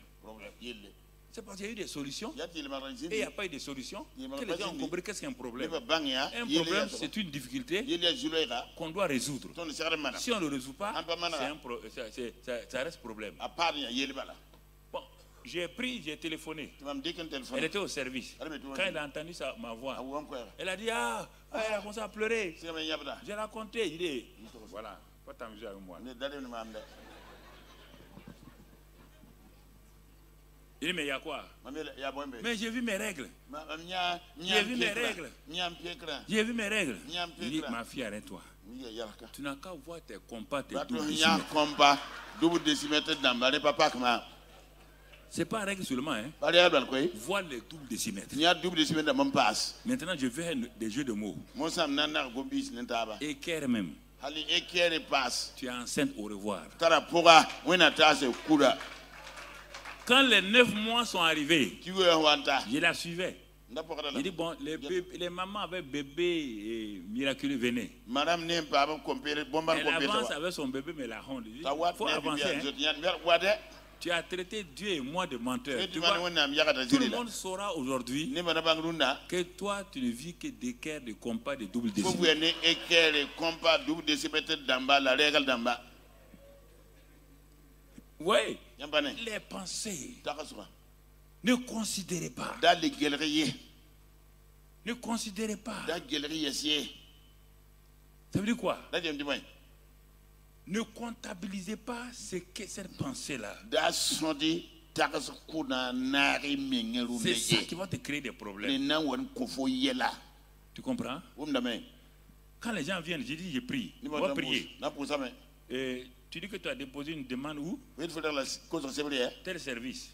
C'est parce qu'il y a eu des solutions et il n'y a pas eu de solutions que les gens ont compris qu'est-ce qu'un problème. Un problème, c'est une difficulté qu'on doit résoudre. Si on ne le résout pas, ça reste problème. Bon, j'ai téléphoné. Elle était au service. Quand elle a entendu ma voix, elle a dit elle a commencé à pleurer. J'ai raconté. Il dit voilà, pas t'amuser avec moi. Il dit, mais il y a quoi? Mais j'ai vu mes règles. J'ai vu mes règles. J'ai vu mes règles. Il dit, ma fille, arrête-toi. Tu n'as qu'à voir tes compas, tes double décimètres. C'est pas règle seulement, hein. Vois les doubles décimètres. Maintenant, je fais des jeux de mots. Équerre même. Tu es enceinte, au revoir. Quand les 9 mois sont arrivés, je la suivais. Il dit bon, les mamans avec bébé miraculeux venaient. Elle avance avec son bébé, mais la honte. Il faut avancer. Hein. Tu as traité Dieu et moi de menteurs. Tout le monde saura aujourd'hui que toi, tu ne vis que d'équerre, de compas, de double décimètre. Oui, les pensées. Ne considérez pas. Ne considérez pas. Ça veut dire quoi? Ne comptabilisez pas cette pensée-là. C'est ça qui va te créer des problèmes. Tu comprends? Quand les gens viennent, je dis, je prie. On va prier. Et tu dis que tu as déposé une demande où? Tel service.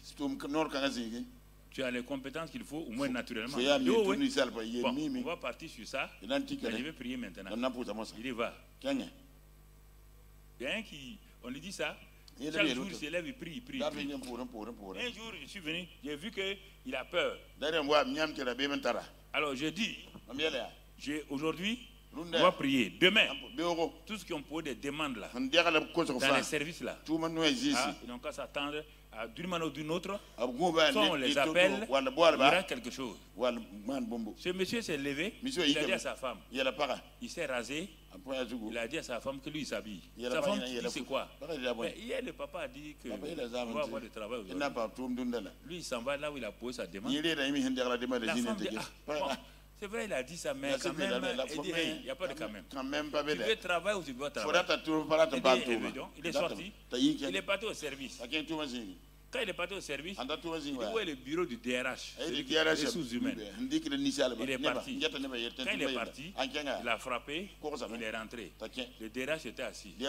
Tu as les compétences qu'il faut, au moins naturellement. Bon, on va partir sur ça. Je vais prier maintenant. Il y va. Il y a un qui, on lui dit ça. Chaque jour, il se lève, il prie, il prie. Un jour, je suis venu, j'ai vu qu'il a peur. Alors, je dis, aujourd'hui, on va prier. Demain, tous ceux qui ont posé des demandes là, dans les services là, ils n'ont qu'à s'attendre d'une manière ou d'une autre. Soit on les appelle, il y aura quelque chose. Ce monsieur s'est levé, il a dit à sa femme, il s'est rasé, il a dit à sa femme que lui il s'habille. Sa femme dit c'est quoi? Mais hier le papa a dit que on va avoir du travail aujourd'hui. Lui il s'en va là où il a posé sa demande. La femme dit c'est vrai, il a dit ça, mais quand même, il n'y a pas de quand même. Tu veux travailler ou tu veux travailler? Il est sorti, il est parti au service. Quand il est parti au service, il voit le bureau du DRH, des ressources humaines. Il est parti. Quand il est parti, il a frappé, il est rentré. Le DRH était assis. Il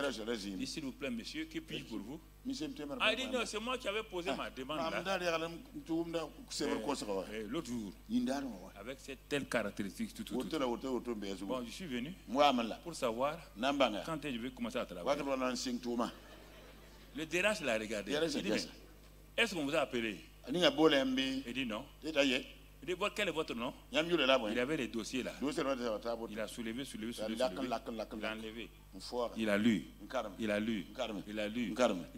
dit, s'il vous plaît, monsieur, que puis-je pour vous? Il dit, non, c'est moi qui avais posé ma demande là. L'autre jour, avec cette telle caractéristique, tout. Bon, je suis venu pour savoir quand je vais commencer à travailler. Le DRH l'a regardé. Il dit, est-ce qu'on vous a appelé? Il dit non. Il dit, quel est votre nom? Il avait les dossiers là. Il a soulevé. Il a enlevé. Il a lu. Il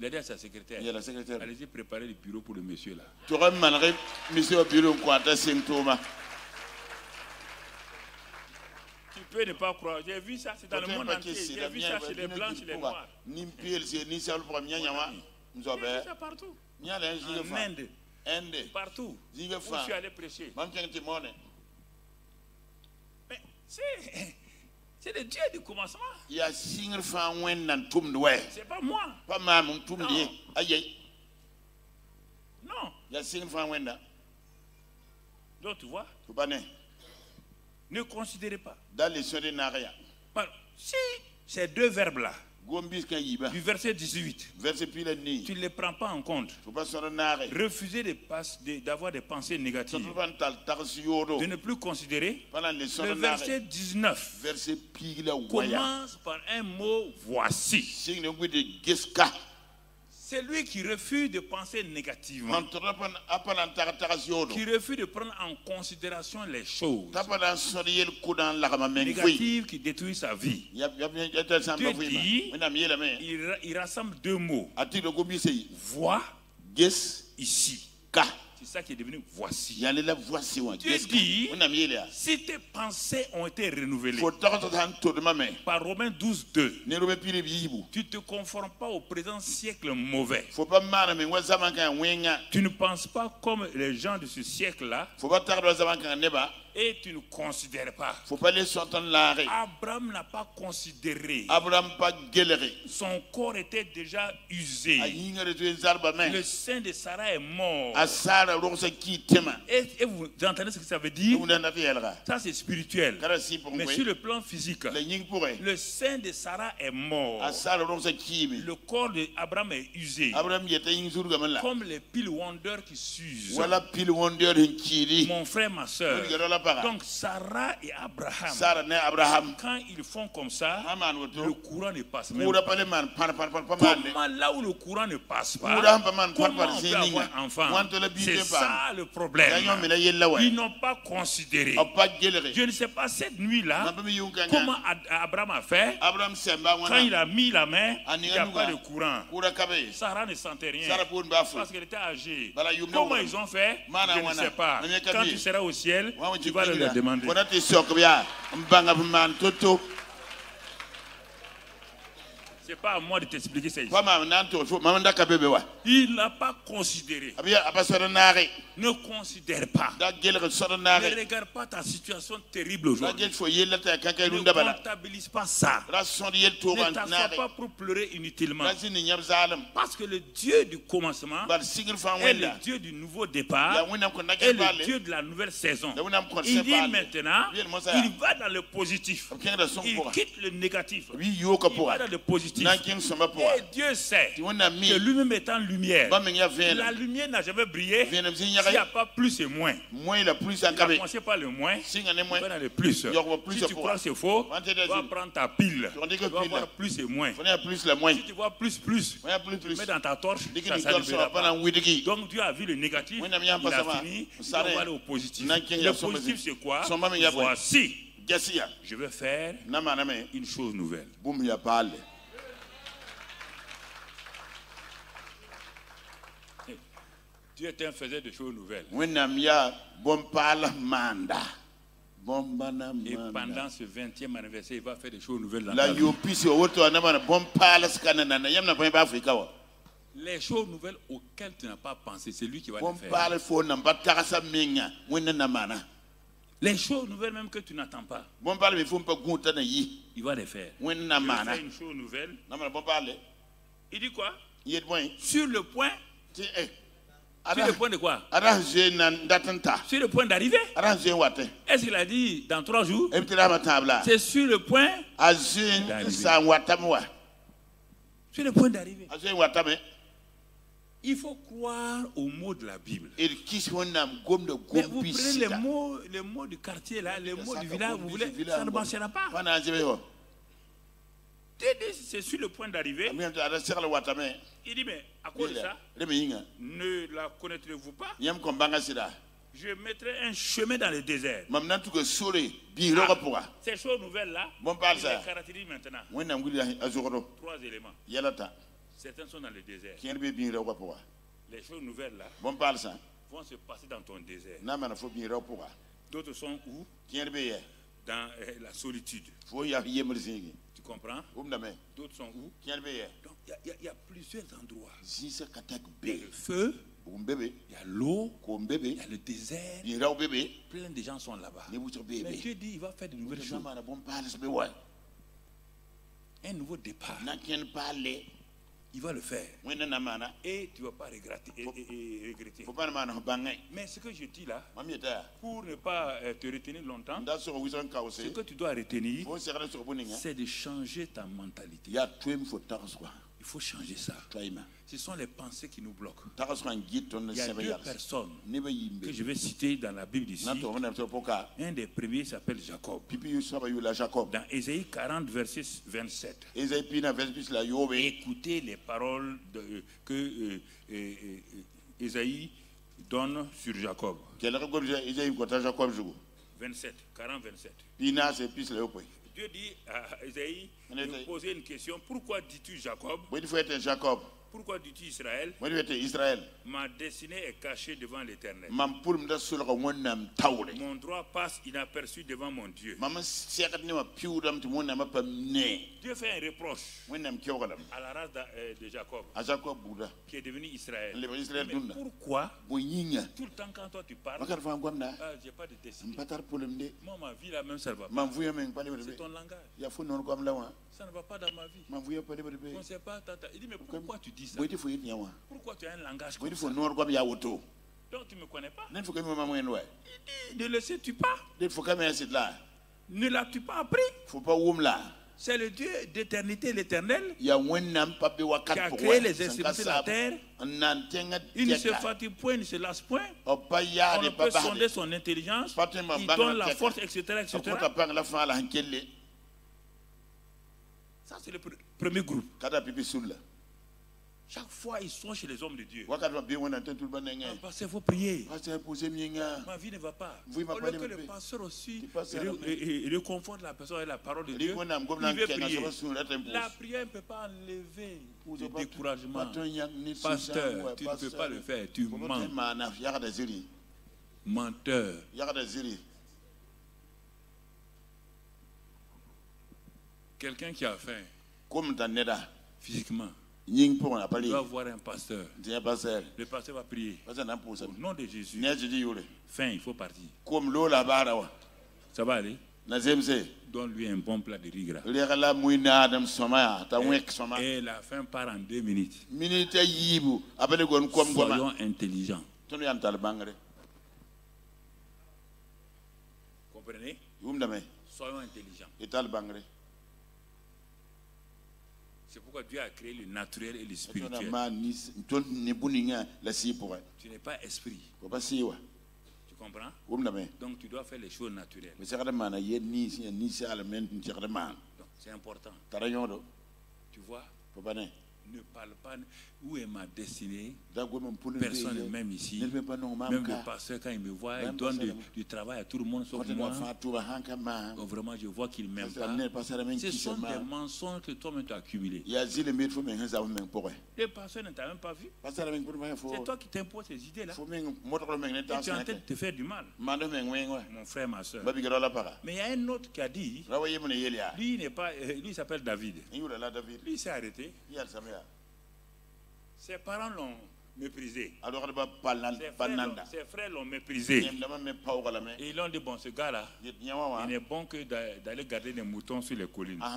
a dit à sa secrétaire, allez-y préparer le bureau pour le monsieur là. Tu peux ne pas croire. J'ai vu ça, c'est dans le monde entier. J'ai vu ça chez les blancs, chez les noirs. J'ai vu ça partout. En Inde, partout où je suis allé prêcher. Mais c'est le Dieu du commencement. C'est pas moi. Non. Donc tu vois, ne considérez pas. Si ces deux verbes là, du verset 18, tu ne les prends pas en compte. Refuser d'avoir des pensées négatives, de ne plus considérer. Le verset 19 commence par un mot voici. C'est lui qui refuse de penser négativement, qui refuse de prendre en considération les choses négatives qui détruisent sa vie. Dieu dit, il rassemble deux mots. Vois, ici. C'est ça qui est devenu voici. Dieu dit, si tes pensées ont été renouvelées par Romains 12:2, tu ne te conformes pas au présent siècle mauvais. Tu ne penses pas comme les gens de ce siècle-là. Et tu ne considères pas. Abraham n'a pas considéré. Son corps était déjà usé. Le sein de Sarah est mort. Et vous entendez ce que ça veut dire? Ça c'est spirituel. Mais sur le plan physique, le sein de Sarah est mort. Le corps d'Abraham est usé. Comme les pile wonders qui s'usent. Mon frère, ma soeur. Donc Sarah et Abraham, quand ils font comme ça, le courant ne passe même pas. Comment là où le courant ne passe pas, comment on peut avoir un enfant? C'est ça le problème. Ils n'ont pas considéré. Je ne sais pas cette nuit-là comment Abraham a fait. Quand il a mis la main, il n'y a pas de courant. Sarah ne sentait rien parce qu'elle était âgée. Comment ils ont fait? Je ne sais pas. Quand tu seras au ciel, tu vas le demander. C'est pas à moi de t'expliquer ça ici. Il n'a pas considéré. Ne considère pas. Ne regarde pas ta situation terrible aujourd'hui. Ne comptabilise pas ça. Ne t'assois pas pour pleurer inutilement. Parce que le Dieu du commencement est le Dieu du nouveau départ et le Dieu de la nouvelle saison. Il dit maintenant, il va dans le positif. Il quitte le négatif. Il va dans le positif. Et Dieu sait que lui-même est en lumière. La lumière n'a jamais brillé s'il n'y a pas plus et moins. Il n'a commencé par le moins, il va dans le plus. Si tu crois que c'est faux, tu vas prendre ta pile. Tu vas voir plus et moins. Si tu vois plus, mets dans ta torche, ça s'allumera pas. Donc Dieu a vu le négatif, il a fini, il va aller au positif. Le positif c'est quoi? Voici, je vais faire une chose nouvelle. Dieu est un faiseur de choses nouvelles. Et pendant ce 20e anniversaire, il va faire des choses nouvelles dans ta vie. Les choses nouvelles auxquelles tu n'as pas pensé, c'est lui qui va les faire. Les choses nouvelles même que tu n'attends pas, il va les faire. Il va faire une chose nouvelle. Il dit quoi? Sur le point. Sur le point de quoi? Sur le point d'arriver. Est-ce qu'il a dit dans 3 jours? C'est sur le point d'arriver. Sur le point d'arriver. Il faut croire aux mots de la Bible. Mais vous prenez les mots du quartier, là, les mots du village, vous voulez, ça ne marchera pas. C'est sur le point d'arriver. Il dit, mais à cause de ça, ne la connaîtrez-vous pas? Je mettrai un chemin dans le désert. Ces choses nouvelles-là, il les caractérise maintenant. 3 éléments. Certains sont dans le désert. Les choses nouvelles-là vont se passer dans ton désert. D'autres sont où? Dans la solitude. Tu comprends? D'autres sont où? Donc il y a plusieurs endroits. Il y a le feu, il y a l'eau, il y a le désert. Plein de gens sont là-bas. Mais Dieu dit il va faire de nouvelles choses. Un nouveau départ. Il va le faire. Et tu ne vas pas regretter. Mais ce que je dis là, pour ne pas te retenir longtemps, ce que tu dois retenir, c'est de changer ta mentalité. Il faut changer ça. Ce sont les pensées qui nous bloquent. Il y a 2 personnes que je vais citer dans la Bible ici. Un des premiers s'appelle Jacob. Dans Ésaïe 40, verset 27. Écoutez les paroles que Ésaïe donne sur Jacob. 27, 40, 27. Dieu dit à Ésaïe de poser une question. Pourquoi dis-tu Jacob? Pourquoi dis-tu Israël? Ma destinée est cachée devant l'Éternel. Mon droit passe inaperçu devant mon Dieu. Dieu fait un reproche à la race de Jacob, qui est devenu Israël. Mais pourquoi tout le temps quand toi tu parles, j'ai pas de destinée. Moi ma vie là même ça ne va pas. C'est ton langage. Ça ne va pas dans ma vie. On ne sait pas, il dit mais pourquoi tu dis ça? Pourquoi tu as un langage comme ça? Donc tu ne me connais pas. Il dit ne le sais-tu pas? Ne l'as-tu pas appris? C'est le Dieu d'éternité, l'Éternel, qui a créé les extrémités de la terre. Il ne se fatigue point, il ne se lasse point. On ne peut sonder son intelligence. Il donne la force, etc. etc. Ça, c'est le premier groupe. Chaque fois, ils sont chez les hommes de Dieu. Parce qu'il faut prier. Ma vie ne va pas. Au lieu que le pasteur aussi réconforte la personne avec la parole de Dieu, il veut prier. La prière ne peut pas enlever le découragement. Pasteur, tu ne peux pas le faire. Tu mens. Menteur. Quelqu'un qui a faim. physiquement, tu dois voir un pasteur. Le pasteur va prier. Au nom de Jésus. Fin, il faut partir. Ça va aller? Donne-lui un bon plat de riz gras. Et la fin part en 2 minutes. Soyons intelligents. Comprenez? Soyons intelligents. C'est pourquoi Dieu a créé le naturel et le spirituel. Tu n'es pas esprit. Tu comprends? Donc tu dois faire les choses naturelles. Donc c'est important. Tu vois? Ne parle pas où est ma destinée. Personne n'est même ici. Même le pasteur, quand il me voit, il donne du travail à tout le monde sauf moi. Oh, vraiment, je vois qu'il ne m'aime pas. Ce sont des mensonges que toi-même tu as accumulés. Le pasteur ne t'a même pas vu. C'est toi qui t'imposes ces idées-là. Et tu es en train de te faire du mal. Mon frère, ma soeur. Mais il y a un autre qui a dit, lui, il s'appelle David. Lui, il s'est arrêté. Ses parents l'ont méprisé. Ses frères l'ont méprisé. Et ils l'ont dit, bon, ce gars-là, il n'est bon que d'aller garder des moutons sur les collines. Donc,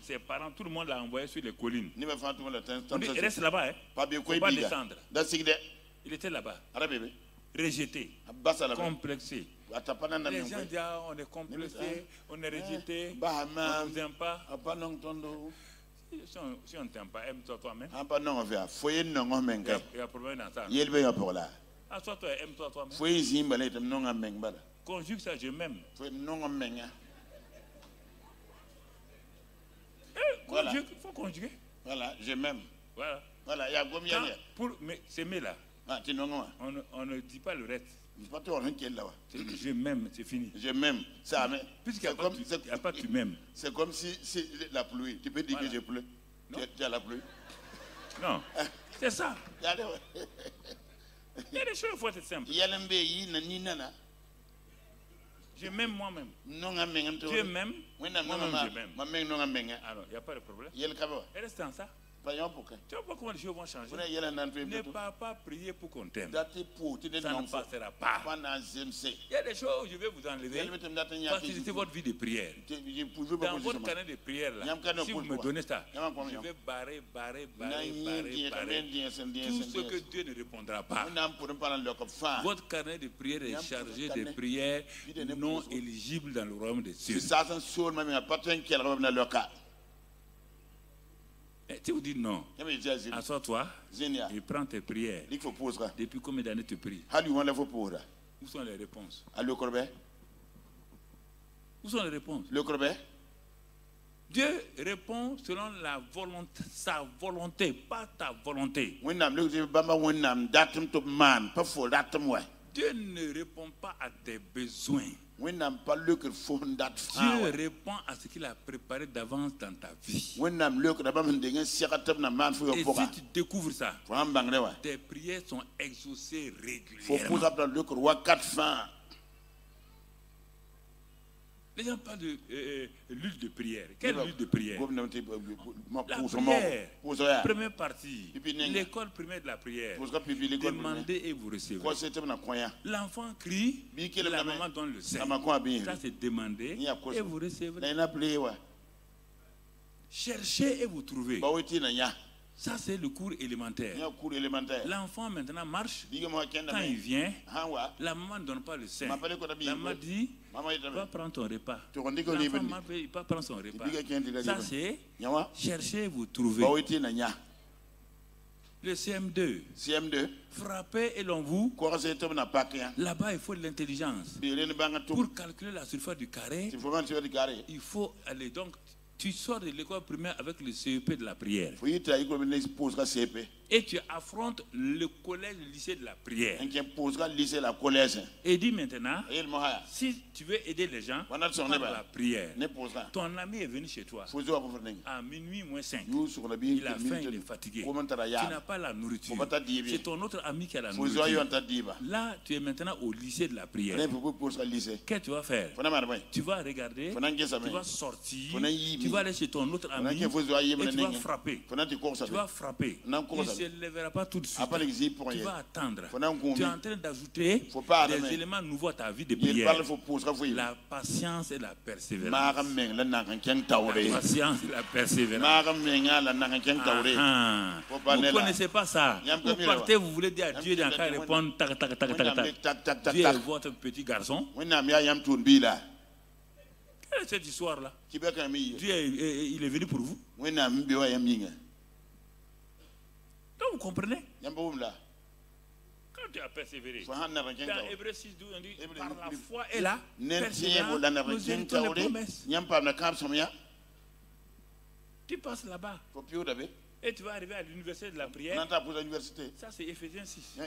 ses parents, tout le monde l'a envoyé sur les collines. Il reste là-bas, il ne faut pas descendre. Il était là-bas, rejeté, complexé. Les gens disent, ah, on est complexé, on est rejeté, on ne vous aime pas. Si on ne t'aime pas, aime-toi toi-même. Il y a un problème dans ça. Assois-toi et aime-toi toi-même. Conjugue ça, je m'aime. Il faut conjuguer. Voilà, je m'aime. Voilà, il y a mais s'aimer là, on ne dit pas le reste. Je m'aime, c'est fini. Je m'aime. Puisqu'il n'y a pas tu m'aimes. C'est comme si la pluie. Tu peux dire que je pleure. Tu as la pluie. Non. C'est ça. Il y a des choses, il faut être simple. Je m'aime moi-même. Dieu m'aime. Moi-même je m'aime. Alors, il n'y a pas de problème. Reste dans ça. Tu vois pas comment les choses vont changer. Ne pas prier pour qu'on t'aime. Ça ne passera pas. Il y a des choses où je vais vous enlever. Faciliter votre vie de prière. Dans votre carnet de prière, là, si vous me donnez ça, je vais barrer tout ce que Dieu ne répondra pas. Votre carnet de prière est chargé de prières non éligibles dans le royaume des cieux. Si vous dites non, assois-toi et prends tes prières. Depuis combien d'années tu pries? Où sont les réponses? Où sont les réponses? Dieu répond selon sa volonté, pas ta volonté. Dieu ne répond pas à tes besoins. Dieu répond à ce qu'il a préparé d'avance dans ta vie. Et si tu découvres ça, tes prières sont exaucées régulièrement. Les gens parlent de lutte de prière. Quelle lutte de prière? La prière, première partie, l'école primaire de la prière. Demandez et vous recevrez. L'enfant crie, la maman donne le sein. Ça c'est demander et vous recevrez. Cherchez et vous trouvez. Ça, c'est le cours élémentaire. L'enfant maintenant marche. Quand il vient, la maman ne donne pas le sein. La maman dit, va prendre ton repas. L'enfant marche, il va prendre son repas. Ça, c'est chercher, vous trouvez. Le CM2. Frappez et l'on vous. Là-bas, il faut de l'intelligence. Pour calculer la surface du carré, il faut aller donc. Tu sors de l'école primaire avec le CEP de la prière. Et tu affrontes le collège, le lycée de la prière. Et dis maintenant, si tu veux aider les gens par la prière, ton ami est venu chez toi à minuit moins 5. Il a faim, il est fatigué. Tu n'as pas la nourriture. C'est ton autre ami qui a la nourriture. Là, tu es maintenant au lycée de la prière. Qu'est-ce que tu vas faire? Tu vas regarder, tu vas sortir, tu vas aller chez ton autre ami et tu vas frapper. Tu vas frapper. Il ne se lèvera pas tout de suite. Tu vas attendre. Tu es en train d'ajouter des éléments nouveaux à ta vie de prière. La patience et la persévérance. La patience et la persévérance. Vous ne connaissez pas ça. Vous partez, vous voulez dire à Dieu dans cas répondre tac tac tac tac tac. Dieu est votre petit garçon. Quelle est cette histoire-là? Dieu il est venu pour vous. Donc vous comprenez? Quand tu as persévéré, dans Hébreux 6, 12, on dit par la foi et la persévérance, nous héritons les promesses. Tu passes là-bas et tu vas arriver à l'université de la prière. Ça c'est Ephésiens 6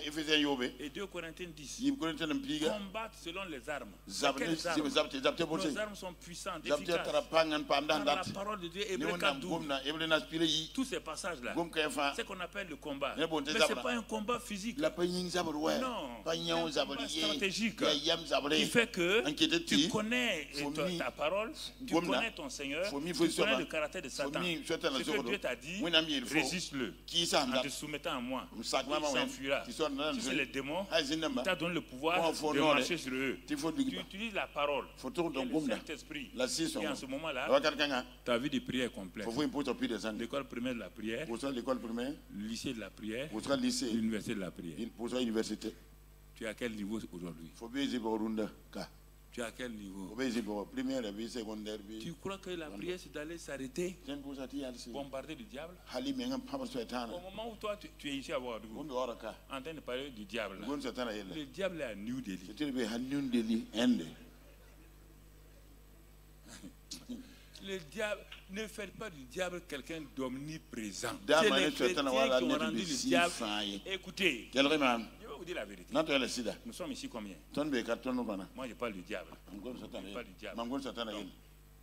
et 2 Corinthiens 10. Combattre selon les armes. Nos armes sont puissantes, efficaces par la parole de Dieu. Hébreux 4, 12. Tous ces passages-là, c'est ce qu'on appelle le combat. Mais ce n'est pas un combat physique. Non, c'est un combat stratégique qui fait que tu connais ta parole, tu connais ton Seigneur, tu connais le caractère de Satan. Ce que Dieu t'a dit, résiste-le en te soumettant à moi. Il s'enfuira. Si c'est les démons, il t'a donné le pouvoir de marcher sur eux. Tu utilises la parole et le Saint-Esprit. Et en ce moment-là, ta vie de prière est complète. L'école primaire de la prière, le lycée de la prière, l'université de la prière. Tu es à quel niveau aujourd'hui? Tu es à quel niveau? Tu crois que la prière c'est d'aller s'arrêter, bombarder le diable? Au moment où toi tu es ici à Ouagadougou, en train de parler du diable, le diable est à New Delhi. Le diable, ne faites pas du diable quelqu'un d'omniprésent. C'est les chrétiens qui ont rendu le diable. Écoutez, je vais vous dire la vérité. Nous sommes ici combien? Moi je parle du diable. Je parle du diable.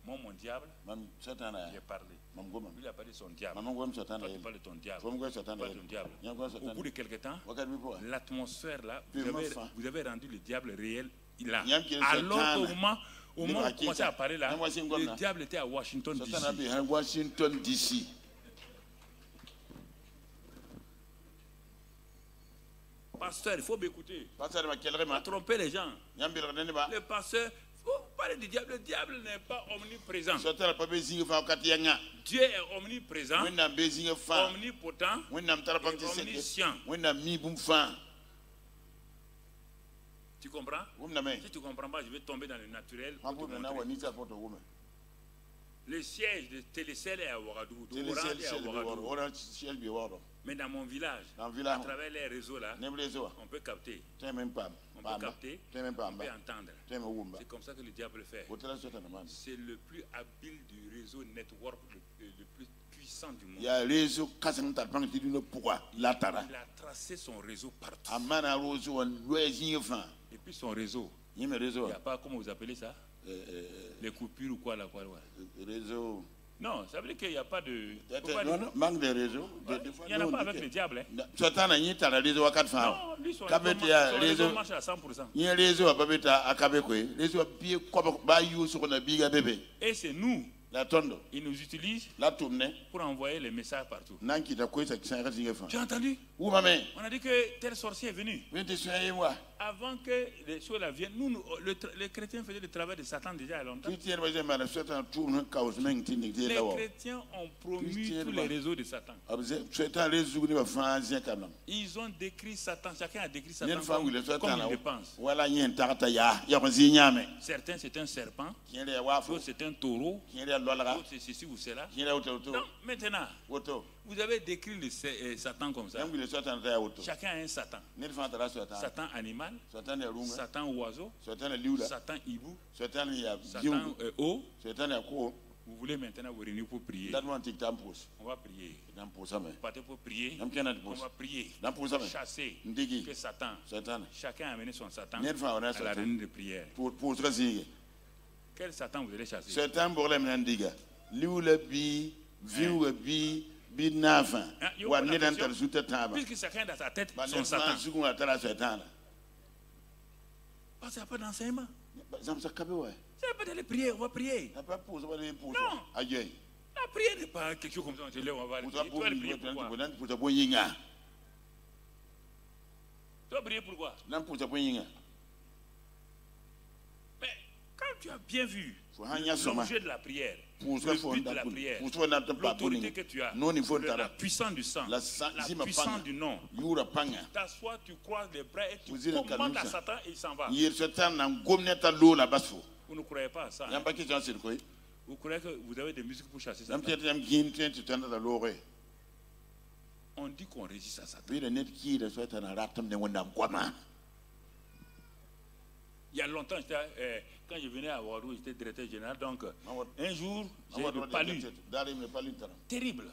Moi mon diable, j'ai parlé. Lui il a parlé de son diable. Toi tu parles de ton diable. Au bout de quelques temps, l'atmosphère là, vous avez rendu le diable réel là. Alors au moment où on commençait à parler là, le diable était à Washington DC. Pasteur, il faut m'écouter. Tromper les gens. Le pasteur, vous parlez du diable. Le diable n'est pas omniprésent. Dieu est omniprésent, omnipotent et omniscient. Tu comprends? Si tu ne comprends pas, je vais tomber dans le naturel. Le siège de Télécel est à Ouagadougou. Mais dans mon village, à travers les réseaux là, on peut capter. On peut entendre. C'est comme ça que le diable fait. C'est le plus habile du réseau network, le plus puissant du monde. Il a tracé son réseau partout. Et puis son réseau, il n'y a pas, comment vous appelez ça? Les coupures ou quoi là, réseau. Non, ça veut dire qu'il n'y a pas de... Non, manque de réseau. Il n'y en a pas avec le diable. Non, lui, son réseau marche à 100%. Et c'est nous. Il nous utilise pour envoyer les messages partout. Tu as entendu? On a dit que tel sorcier est venu. Avant que les choses viennent, les chrétiens faisaient le travail de Satan déjà à longtemps. Les chrétiens ont promu tous les réseaux de Satan. Ils ont décrit Satan, chacun a décrit Satan comme il le pense. Certains c'est un serpent, d'autres c'est un taureau, d'autres c'est ceci ou cela. Donc maintenant, vous avez décrit Satan comme ça. Chacun a un Satan. Satan animal, Satan oiseau, Satan hibou, Satan eau, Vous voulez maintenant vous réunir pour prier. On va prier. Partez pour prier. On va prier. Chasser que Satan. Chacun a amené son Satan à la réunion de prière. Quel Satan vous allez chasser? Satan pour les mendiga. Puisque chacun dans sa tête son Satan. Parce qu'il n'y a pas d'enseignement. C'est pas d'aller prier, on va prier. Non. La prière n'est pas quelque chose comme ça, on te lève, on va aller prier. Tu vas prier pourquoi? Tu vas prier pourquoi? Mais quand tu as bien vu l'objet de la prière, le but de la prière, l'autorité que tu as, la puissance du sang, la puissance du nom, t'assois, tu croises les bras et tu commandes à Satan et il s'en va. Vous ne croyez pas à ça, hein? Vous croyez que vous avez des musiques pour chasser Satan? On dit qu'on résiste à Satan. Il y a longtemps, quand je venais à Ouadou, j'étais directeur général. Donc, un jour, j'ai eu le palu. Terrible.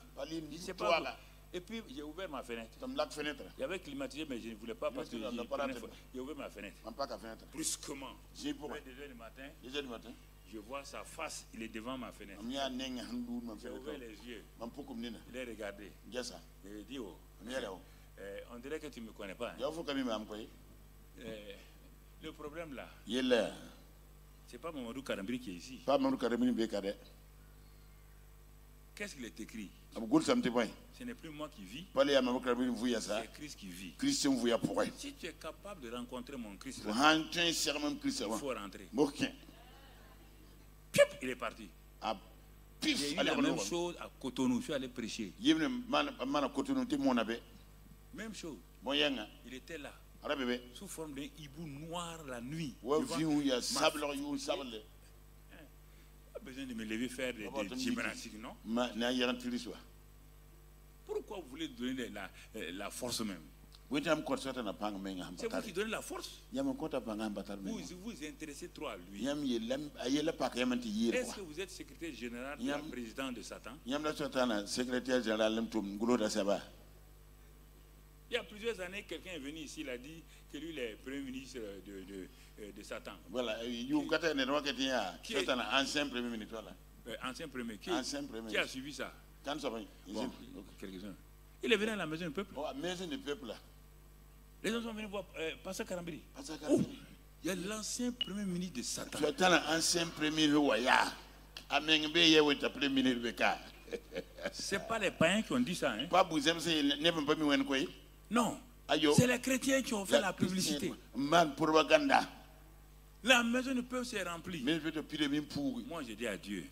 Je sais pas. Et puis, j'ai ouvert ma fenêtre. Il y avait climatisé, mais je ne voulais pas parce que j'ai ouvert ma fenêtre. Brusquement. 2 h du matin, je vois sa face, il est devant ma fenêtre. J'ai ouvert les yeux. Il est regardé. Et il dit, oh, on dirait que tu ne me connais pas. Hein? Le problème là, c'est pas Mamadou Karambiri qui est ici. Qu'est-ce qu'il est écrit? Ce n'est plus moi qui vis, c'est Christ qui vit. Si tu es capable de rencontrer mon Christ, il faut rentrer. Il est parti. Il y a eu la même chose à Cotonou, je suis allé prêcher. Même chose. Il était là, sous forme d'un hibou noir la nuit. Il n'y a pas besoin de me lever faire des gymnastiques, non? Pourquoi vous voulez donner la force même? C'est vous qui donnez la force. Vous vous intéressez trop à lui. Est-ce que vous êtes secrétaire général ou président de Satan? Il y a plusieurs années, quelqu'un est venu ici, il a dit que lui, il est premier ministre de Satan. Voilà, qui est un ancien premier ministre. Ancien premier. Qui a suivi ça? Bon, quelques-uns. Il est venu à la maison du peuple. Maison du peuple là. Les gens sont venus voir Pasteur Karambiri. Il y a l'ancien premier ministre de Satan. Tu es un ancien premier ministre. C'est pas les païens qui ont dit ça, hein? Non. C'est les chrétiens qui ont fait la publicité. La maison du peuple s'est remplie. Moi, j'ai dit à Dieu,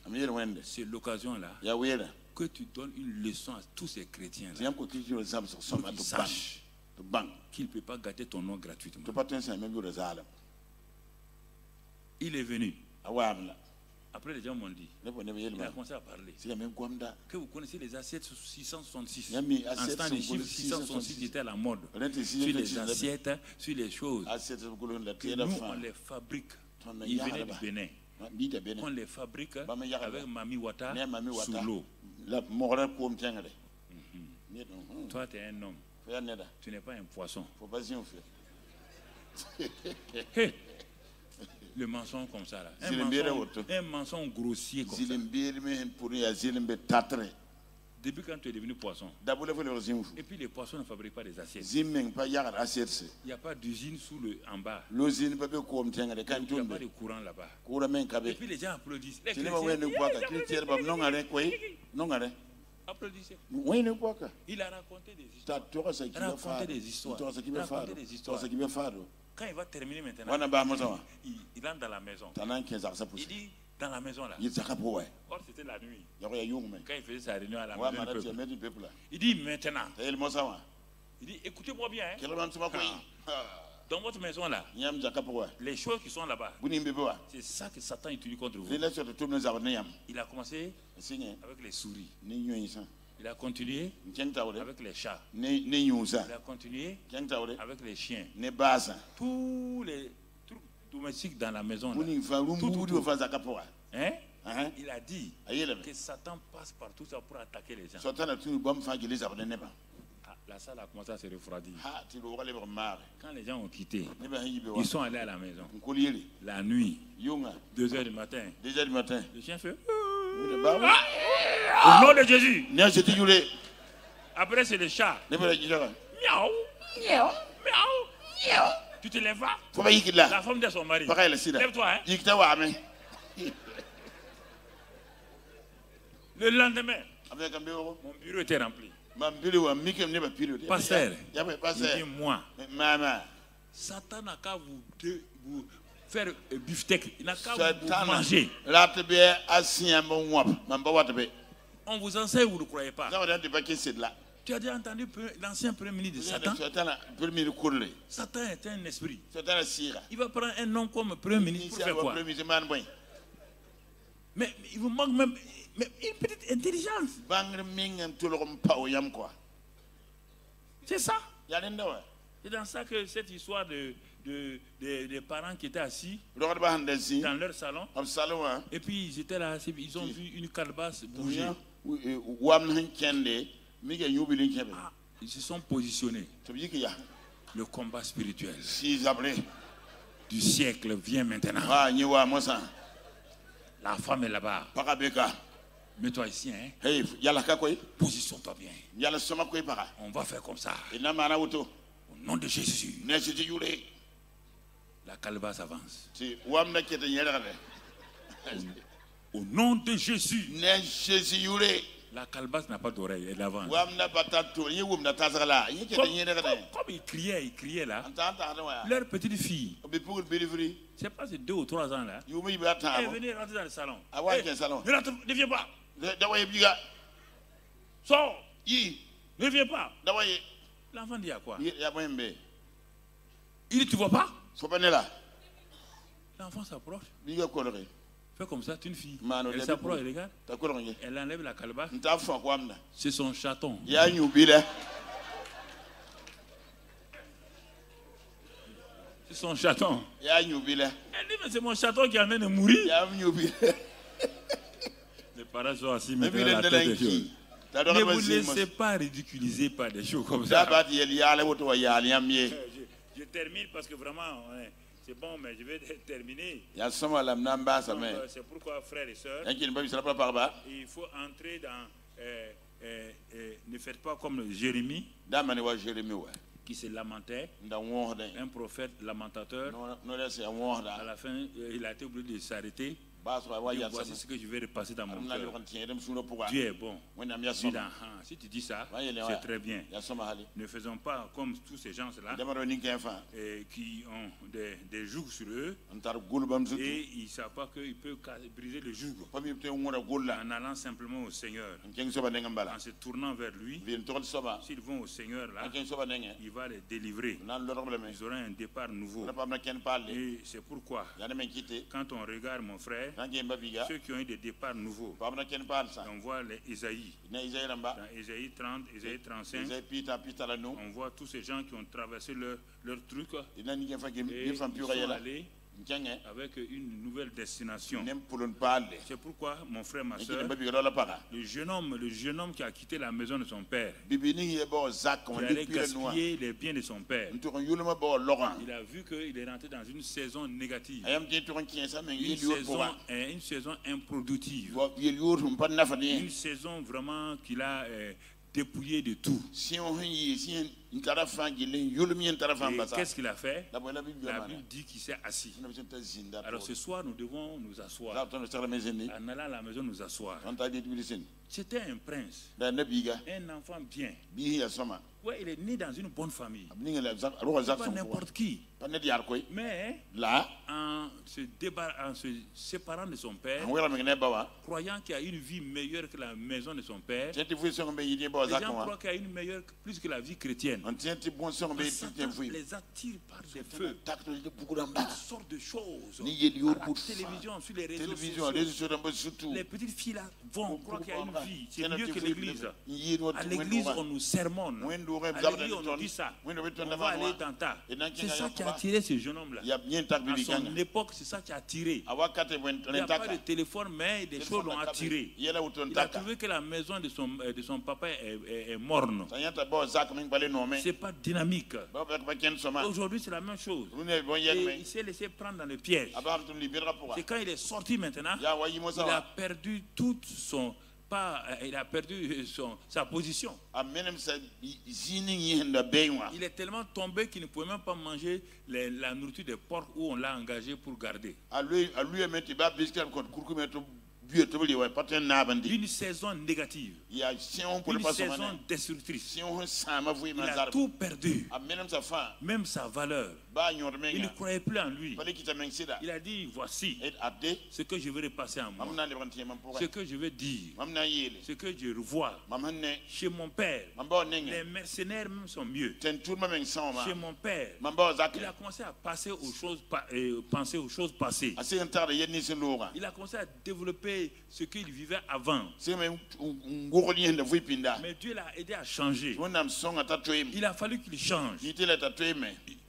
c'est l'occasion-là que tu donnes une leçon à tous ces chrétiens-là. Pour qu'ils sachent qu'il ne peut pas gâter ton nom gratuitement. Il est venu. Après, les gens m'ont dit, il a commencé à parler, que vous connaissez les assiettes 666. En ce temps, les chiffres 666 étaient à la mode. Sur les assiettes, sur les choses. Que nous, on les fabrique. Ils venaient du Bénin. On les fabrique avec Mami Wata sous l'eau. Toi, tu es un homme. Tu n'es pas un poisson. Hey. Le mensonge comme ça là. Un mensonge grossier comme ça. Depuis quand tu es devenu poisson. Et puis les poissons ne fabriquent pas des assiettes. Il n'y a pas d'usine en bas. Il n'y a pas de courant là-bas. Et puis les gens applaudissent. Les chrétiens, applaudissez. Il a raconté des histoires. Quand il va terminer maintenant, il entre dans la maison. Il dit, dans la maison là. Or c'était la nuit. Quand il faisait sa réunion à la maison du peuple. Il dit maintenant. Il dit, écoutez-moi bien. Dans votre maison là, les choses qui sont là-bas, c'est ça que Satan utilise contre vous. Il a commencé avec les souris. Il a continué avec les chats. Il a continué avec les chiens. Tous les trucs domestiques dans la maison. Là. Hein? il a dit que Satan passe par tout ça pour attaquer les gens. La salle a commencé à se refroidir. Quand les gens ont quitté, ils sont allés à la maison. La nuit, 2h du matin, le chien fait au nom de Jésus. Après, c'est le chat. Miaou, miaou, miaou. Tu te lèves pas? La femme de son mari. Lève-toi, hein? Le lendemain, mon bureau était rempli. Pasteur, il dit moi, Satan n'a qu'à vous faire beefsteak, il n'a qu'à vous manger. On vous enseigne, vous ne croyez pas. Tu as déjà entendu l'ancien premier ministre de Satan? Satan est un esprit. Il va prendre un nom comme premier ministre pour faire quoi? Mais il vous manque même une petite intelligence. C'est ça. C'est dans ça que cette histoire des parents qui étaient assis dans leur salon, et puis ils étaient là, ils ont vu une calebasse bouger. Ils se sont positionnés. Le combat spirituel du siècle vient maintenant. La femme est là-bas. Mets-toi ici, hein. Positionne-toi bien. On va faire comme ça. Au nom de Jésus. La calebasse avance. Au nom de Jésus. La calebasse n'a pas d'oreille, elle avance. Comme ils criaient là, leur petite fille, c'est pas ces 2 ou 3 ans là, elle venait rentrer dans le salon. Ne viens pas. Sors. Ne viens pas. L'enfant dit à quoi? Il dit tu vois pas? L'enfant s'approche. Fais comme ça, c'est une fille. Elle s'approche, elle regarde. Elle enlève la calebasse. C'est son chaton. C'est son chaton. Elle dit mais c'est mon chaton qui est en train de mourir. Les parents sont assis maintenant la tête des choses. Ne vous laissez pas ridiculiser par des choses comme ça. Je termine parce que vraiment, c'est bon, mais je vais terminer. C'est pourquoi, frères et sœurs, il faut entrer dans... ne faites pas comme Jérémie, qui se lamentait, un prophète lamentateur. À la fin, il a été obligé de s'arrêter. Voici ce que je vais repasser dans mon cœur. Dieu est bon. Si tu dis ça, c'est très bien. Ne faisons pas comme tous ces gens-là qui ont des jougs sur eux et ils ne savent pas qu'ils peuvent briser le joug en allant simplement au Seigneur, en se tournant vers lui. S'ils vont au Seigneur là, il va les délivrer. Ils auront un départ nouveau. Et c'est pourquoi quand on regarde mon frère, ceux qui ont eu des départs nouveaux, on voit les Isaïe. Dans Isaïe 30, Isaïe 35, on voit tous ces gens qui ont traversé leur truc et ils sont allés avec une nouvelle destination. C'est pourquoi, mon frère, ma soeur, le jeune homme qui a quitté la maison de son père, qui allait gaspiller les biens de son père, il a vu qu'il est rentré dans une saison négative, une saison improductive, une saison vraiment qu'il a dépouillé de tout. Et qu'est-ce qu'il a fait? La Bible dit qu'il s'est assis. Alors ce soir, nous devons nous asseoir. En allant à la maison, nous asseoir. C'était un prince, un enfant bien. Ouais, il est né dans une bonne famille. Pas n'importe qui. Mais en se séparant de son père, croyant qu'il a une vie meilleure que la maison de son père, les gens croient qu'il a une meilleure plus que la vie chrétienne. viennent. Les attire par des feux. Toutes sortes de choses. À la télévision, sur les réseaux sociaux. Les petites filles là vont croire qu'il y a une vie. C'est mieux que l'église. À l'église, on nous sermonne. À l'église, on nous dit ça. On va aller dans ta. C'est ça qui a attiré ce jeune homme là. À son époque, c'est ça qui a attiré. Il n'y a pas de téléphone, mais des choses l'ont attiré. Il a trouvé que la maison de son papa est morne. C'est pas dynamique. Aujourd'hui, c'est la même chose. Et il s'est laissé prendre dans le piège. C'est quand il est sorti maintenant, il a perdu toute son... il a perdu sa position. Il est tellement tombé qu'il ne pouvait même pas manger la nourriture des porcs où on l'a engagé pour garder. Une saison négative. Une saison destructrice. Il a tout perdu. Même sa valeur. Il ne croyait plus en lui. Il a dit, voici ce que je vais repasser en moi. Ce que je vais dire. Ce que je revois. Chez mon père, les mercenaires même sont mieux. Chez mon père, il a commencé à penser aux choses passées. Il a commencé à développer ce qu'il vivait avant. Mais Dieu l'a aidé à changer. Il a fallu qu'il change.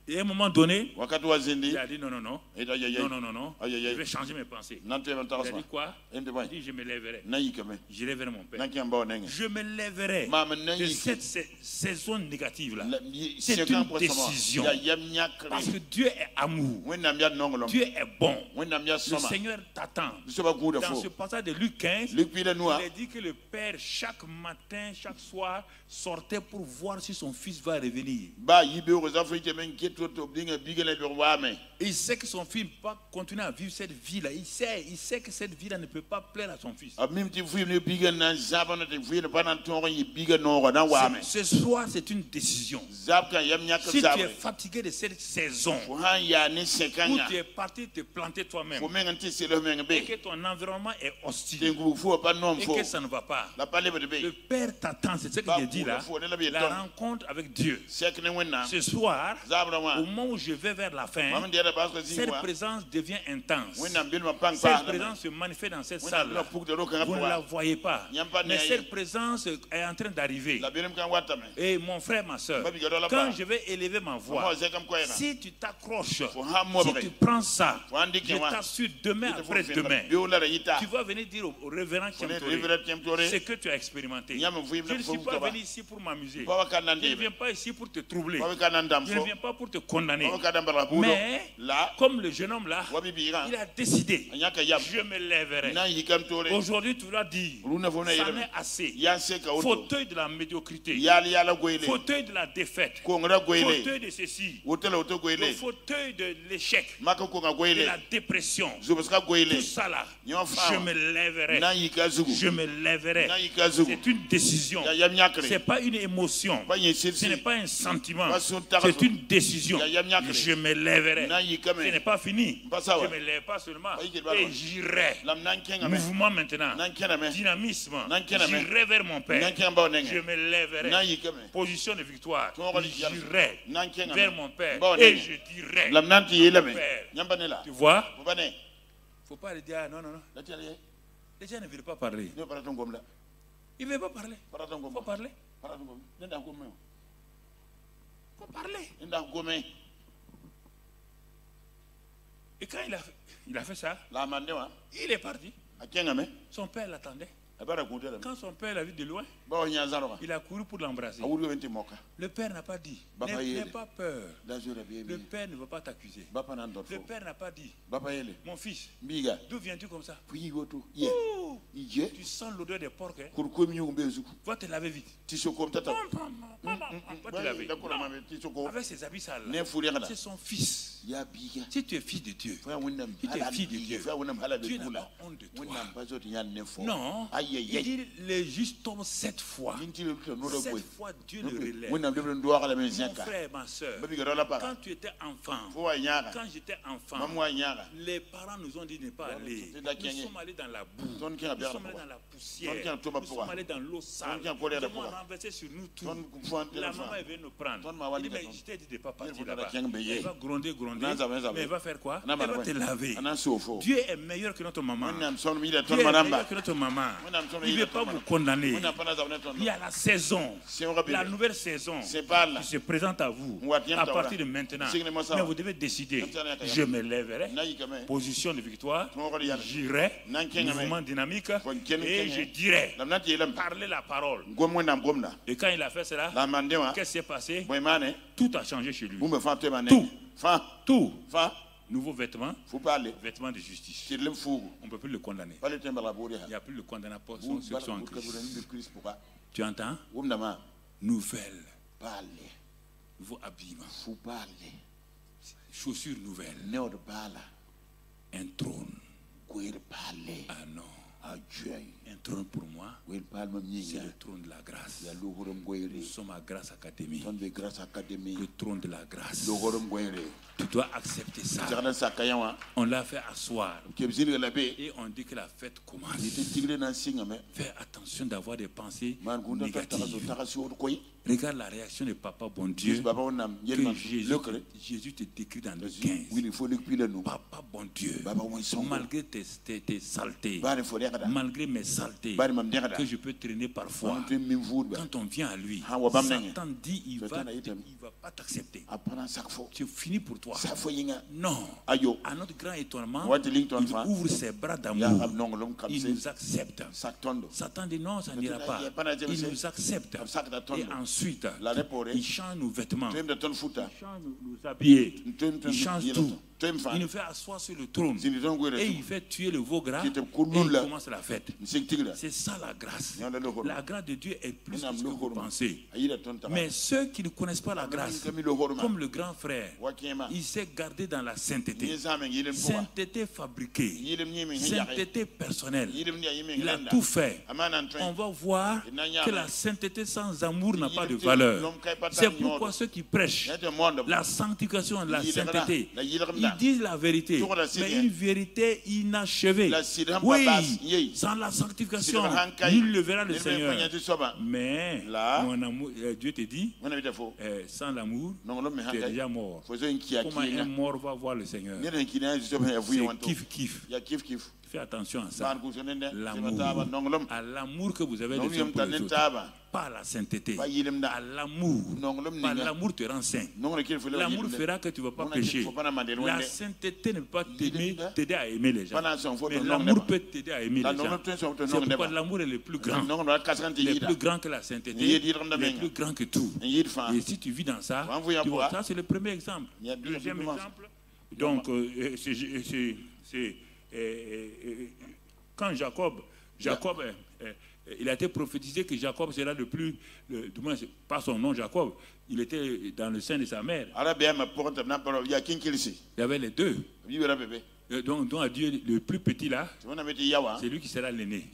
Et à un moment donné, il a dit non, je vais changer mes pensées. Il a dit quoi? Il dit je me lèverai. Je lèverai mon père. Je me lèverai de cette saison négative-là. C'est une décision. Parce que Dieu est amour. Dieu est bon. Le Seigneur t'attend. Dans ce passage de Luc 15, il a dit que le père, chaque matin, chaque soir, sortait pour voir si son fils va revenir. Il sait que son fils ne peut pas continuer à vivre cette vie-là. Il sait que cette vie-là ne peut pas plaire à son fils. Ce soir, c'est une décision. Si tu es fatigué de cette saison, où tu es parti te planter toi-même, et que ton environnement est hostile, et que ça ne va pas, le Père t'attend, c'est ce que j'ai dit là, la rencontre avec Dieu. Ce soir, au moment où je vais vers la fin, cette présence devient intense. Cette présence se manifeste dans cette salle. Vous ne la voyez pas. Mais cette présence est en train d'arriver. Et mon frère, ma soeur, quand je vais élever ma voix, si tu t'accroches, si tu prends ça, je t'assure, demain après-demain, tu vas venir dire au révérend Kiemtore ce que tu as expérimenté. Je ne suis pas venu ici pour m'amuser. Je ne viens pas ici pour te troubler. Je ne viens pas pour te condamner. Mais, comme le jeune homme là, il a décidé, je me lèverai. Aujourd'hui, tu vas dire, ça n'est assez. Fauteuil de la médiocrité, fauteuil de la défaite, fauteuil de ceci, le fauteuil de l'échec, de la dépression, tout ça là, je me lèverai. Je me lèverai. C'est une décision. Ce n'est pas une émotion. Ce n'est pas un sentiment. C'est une décision. Je me lèverai. Ce n'est pas fini. Je ne me lève pas seulement. Et j'irai. Mouvement maintenant. Dynamisme. J'irai vers mon Père. Je me lèverai. Position de victoire. J'irai vers mon Père. Et je dirai mon Père. Tu vois? Il ne faut pas le dire. Non. Les gens ne veulent pas parler. Ils ne veulent pas parler. Il faut parler. Il faut parler. Et quand il a fait ça, il est parti. Son père l'attendait. Quand son père l'a vu de loin, il a couru pour l'embrasser. Le père n'a pas dit, n'aie pas peur. Le père ne veut pas t'accuser. Le père n'a pas dit, mon fils, d'où viens-tu comme ça? Tu sens l'odeur des porcs. Va te laver vite. Va te laver. Avec ses habits sales. C'est son fils. Si tu es fils de Dieu, si tu es fille de Dieu, Dieu n'a pas honte de toi. Non. Il dit le juste tombe 7 fois. 7 fois Dieu le relève. Mon frère, ma soeur, quand tu étais enfant, quand j'étais enfant, les parents nous ont dit de ne pas aller. Nous sommes allés dans la boue. Nous sommes allés dans la poussière. Nous sommes allés dans l'eau sale. Nous avons renversé sur nous tout. La maman est venue nous prendre. Elle dit, mais je t'ai dit de ne pas partir là-bas. Elle va gronder, mais elle va faire quoi? Elle va te laver. Dieu est meilleur que notre maman. Dieu est meilleur que notre maman. Il ne veut pas vous condamner. Il y a la saison, la nouvelle saison qui se présente à vous à partir de maintenant. Mais vous devez décider. Je me lèverai, position de victoire, j'irai, mouvement dynamique, et je dirai, parler la parole. Et quand il a fait cela, qu'est-ce qui s'est passé? Tout a changé chez lui. Tout. Nouveau vêtement, vêtement de justice. On ne peut plus le condamner. Il n'y a plus de condamnation sur ceux qui sont en Christ. Tu entends? Nouvelle. Nouveau habillement. Chaussures nouvelles. Un trône. Ah non. Un trône pour moi, c'est le trône de la grâce. Nous sommes à Grâce Académie. Le trône de la grâce. Tu dois accepter ça. On l'a fait asseoir. Et on dit que la fête commence. Fais attention d'avoir des pensées négatives. Regarde la réaction de Papa bon Dieu que Jésus te décrit dans le 15. Papa bon Dieu, malgré tes saletés, malgré mes saletés que je peux traîner parfois, quand on vient à lui, Satan dit il va pas t'accepter. C'est fini pour toi. Non. À notre grand étonnement, il ouvre ses bras d'amour. Il nous accepte. Satan dit non, ça n'ira pas. Il nous accepte. Et ensuite, il change nos vêtements. Il change nos habits. Il change tout. Il nous fait asseoir sur le trône. Et il fait tuer le veau gras. Et il commence la fête. C'est ça la grâce. La grâce de Dieu est plus que ce que vous pensez. Mais ceux qui ne connaissent pas la grâce, comme le grand frère, il s'est gardé dans la sainteté. Sainteté fabriquée. Sainteté personnelle. Il a tout fait. On va voir que la sainteté sans amour n'a pas de valeur. C'est pourquoi ceux qui prêchent la sanctification de la sainteté, ils disent la vérité, mais une vérité inachevée. Oui, sans la sanctification, nul ne verra le Seigneur. Mais mon amour, Dieu te dit, sans l'amour, tu es déjà mort. Comment un mort va voir le Seigneur? C'est kiff. Fais attention à ça. L'amour. À l'amour que vous avez de faire pour les autres. Pas à la sainteté. À l'amour. Pas l'amour te rend saint. L'amour fera que tu ne vas pas pécher. La sainteté ne peut pas t'aider à aimer les gens. Mais l'amour peut t'aider à aimer les gens. C'est pourquoi l'amour est le plus grand. Il est plus grand que la sainteté. Il est plus grand que tout. Et si tu vis dans ça, tu vois, ça c'est le premier exemple. Deuxième exemple. Donc, c'est quand Jacob, il a été prophétisé que Jacob sera le plus, du moins pas son nom Jacob, il était dans le sein de sa mère. Il y avait les deux. Donc à Dieu, le plus petit là, c'est lui qui sera l'aîné.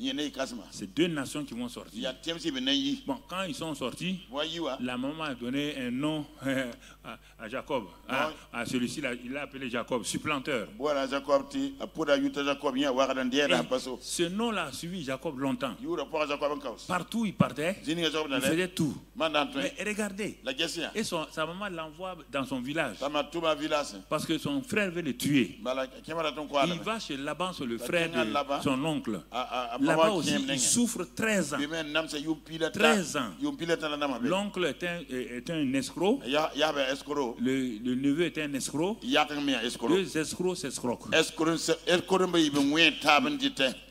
C'est deux nations qui vont sortir. Bon, quand ils sont sortis, la maman a donné un nom à Jacob. À celui-ci, il l'a appelé Jacob, supplanteur. Ce nom-là a suivi Jacob longtemps. Partout il partait, il faisait tout. Mais regardez, et sa maman l'envoie dans son village. Parce que son frère veut le tuer. Il va chez Laban, sur le frère de son oncle. Là-bas aussi, il souffre 13 ans. 13 ans. L'oncle est un escroc. Le neveu est un escroc. Deux escrocs s'escroquent.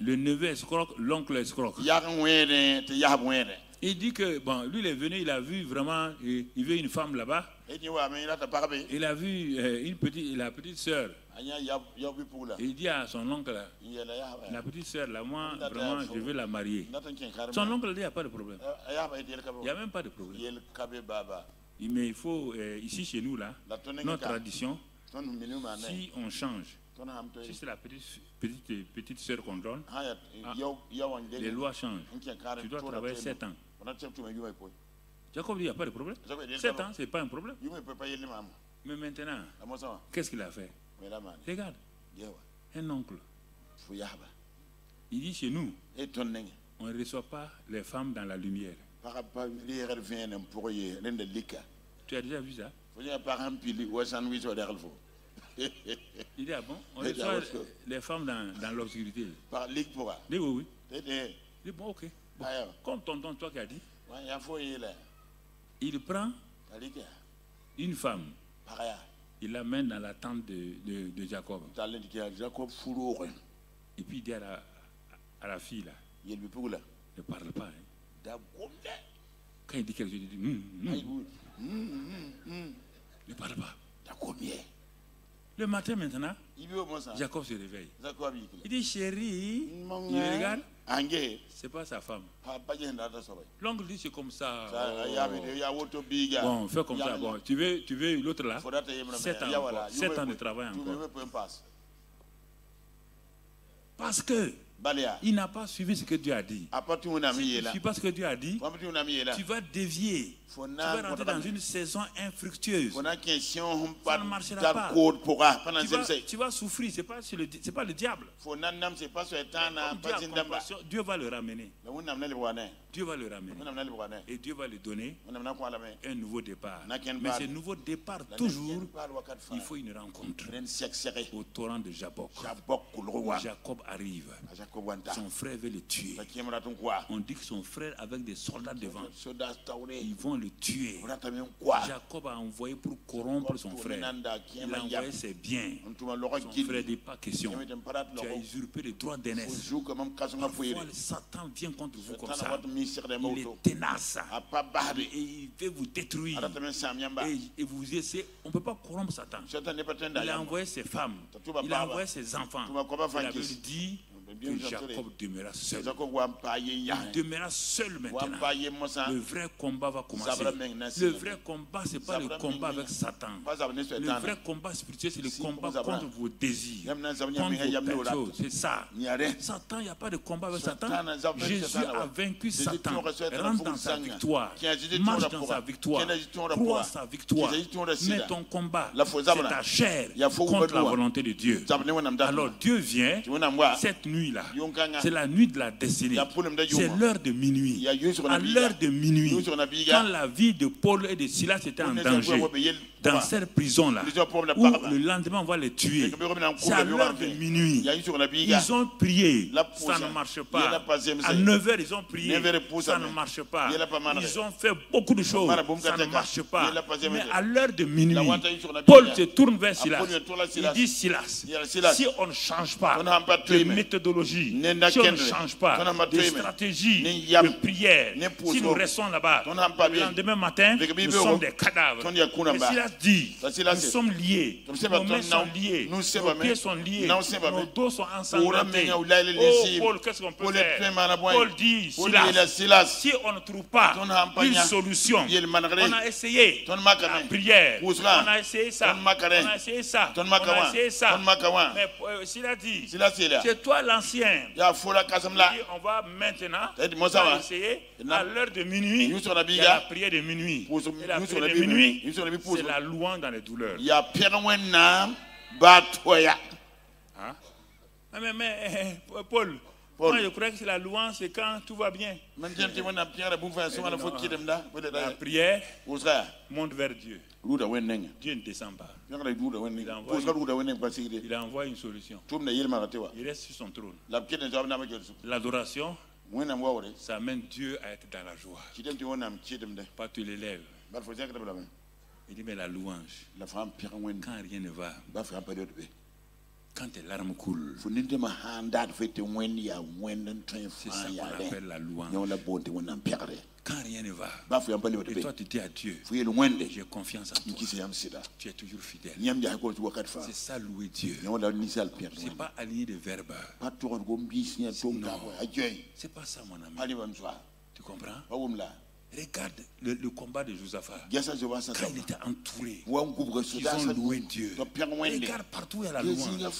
Le neveu escroc, l'oncle escroc. Il dit que, bon, lui il est venu, il a vu vraiment, il veut une femme là-bas. Il a vu la petite sœur. Il dit à son oncle, la petite sœur, là, moi, vraiment, je veux la marier. Son oncle dit, il n'y a pas de problème. Il n'y a même pas de problème. Mais il faut, ici chez nous, là, notre tradition, si on change, si c'est la petite sœur qu'on donne, les lois changent. Tu dois travailler 7 ans. Jacob dit, il n'y a pas de problème. 7 ans, ce n'est pas un problème. Mais maintenant, qu'est-ce qu'il a fait? Regarde, un oncle. Il dit chez nous, on ne reçoit pas les femmes dans la lumière. Tu as déjà vu ça? Il dit, ah bon, on reçoit les femmes dans l'obscurité. Oui, oui. Il dit, bon, ok. Bon, comme tonton, toi qui as dit, il prend une femme, il l'amène dans la tente de Jacob. Et puis il dit à la fille là, ne parle pas. Hein. Quand il dit quelque chose, il dit ne parle pas. Le matin maintenant, Jacob se réveille. Il dit chérie, il regarde, c'est pas sa femme. L'oncle dit c'est comme ça. Bon, fais comme ça. Bon, tu veux l'autre là? 7 ans de travail encore. Parce que il n'a pas suivi ce que Dieu a dit. Si tu ne suis pas ce que Dieu a dit, tu vas dévier. Tu vas rentrer dans une saison infructueuse. Ça ne marchera pas. Tu vas souffrir. Ce n'est pas le diable. Dieu va le ramener. Dieu va le ramener. Et Dieu va lui donner un nouveau départ. Mais ce nouveau départ, toujours, il faut une rencontre au torrent de Jabbok. Jacob arrive. Son frère veut le tuer. On dit que son frère avec des soldats devant, ils vont le tuer. Jacob a envoyé pour corrompre son frère. Il a envoyé ses biens. Son frère dit pas question. Tu as usurpé le droit d'aînesse. Parfois le Satan vient contre vous comme ça. Il est tenace. Et il veut vous détruire. Et vous dites, on ne peut pas corrompre Satan. Il a envoyé ses femmes. Il a envoyé ses enfants. Il avait dit que Jacob demeura seul. Il demeura seul maintenant. Le vrai combat va commencer. Le vrai combat, ce n'est pas le combat avec Satan. Le vrai combat spirituel, c'est le combat contre vos désirs, contre vos choses. C'est ça. Satan, il n'y a pas de combat avec Satan. Jésus a vaincu Satan. Rentre dans sa victoire. Marche dans sa victoire. Crois sa victoire. Mais ton combat, c'est ta chair contre la volonté de Dieu. Alors Dieu vient cette nuit. C'est la nuit de la destinée. C'est l'heure de minuit. À l'heure de minuit, quand la vie de Paul et de Silas était en danger, dans cette prison-là, où le lendemain on va les tuer, c'est à l'heure de minuit. Ils ont prié, ça ne marche pas. À 9h, ils ont prié, ça ne marche pas. Ils ont fait beaucoup de choses, ça ne marche pas. Mais à l'heure de minuit, Paul se tourne vers Silas. Il dit, Silas, si on ne change pas de méthodologie, si on ne change pas de stratégie de prière, si nous restons là-bas, le lendemain matin, nous sommes des cadavres. Mais Silas dit, nous sommes liés, nos mains sont liées, nos pieds sont liés, nos dos sont ensanglantés. Oh Paul, qu'est-ce qu'on peut faire? Paul dit, Silas, si on ne trouve pas une solution, on a essayé la prière, on a essayé ça, on a essayé ça, on a essayé ça. Mais Silas dit, c'est toi l'ancien. On va maintenant essayer à l'heure de minuit, il y a la prière de minuit. Et la prière de minuit, c'est la louange dans les douleurs. Hein? Mais Paul, moi je crois que c'est la louange, c'est quand tout va bien. La prière monte vers Dieu. Dieu ne descend pas. Il envoie une solution. Il reste sur son trône. L'adoration, ça amène Dieu à être dans la joie. Pas tu l'élèves. Il dit, mais la louange, quand rien ne va, quand tes larmes coulent, c'est ça qu'on appelle la louange. Quand rien ne va, et toi tu dis à Dieu, j'ai confiance en toi, tu es toujours fidèle. C'est ça louer Dieu. C'est pas aligner des verbes. Non, c'est pas ça mon ami. Tu comprends? Regarde le combat de Josaphat. Quand il était entouré, ils ont loué Dieu. Regarde partout il y a la louange.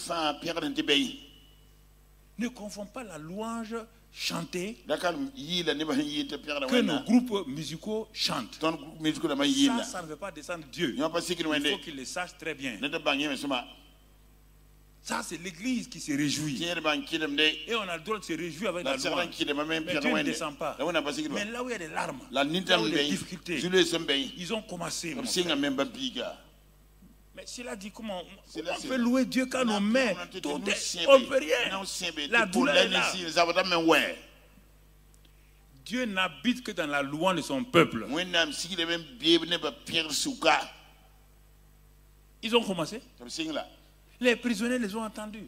Ne confonds pas la louange chantée que nos groupes musicaux chantent. Ça ne veut pas descendre Dieu. Il faut qu'il le sache très bien. Ça, c'est l'église qui se réjouit. Et on a le droit de se réjouir avec la louange. Mais Dieu ne descend pas. Mais là où il y a des larmes, là où il y a des difficultés, ils ont commencé. Mais s'il a dit comment on peut louer Dieu quand nos mains, on ne peut rien. La douleur est là. Dieu n'habite que dans la louange de son peuple. Ils ont commencé. Les prisonniers les ont entendus.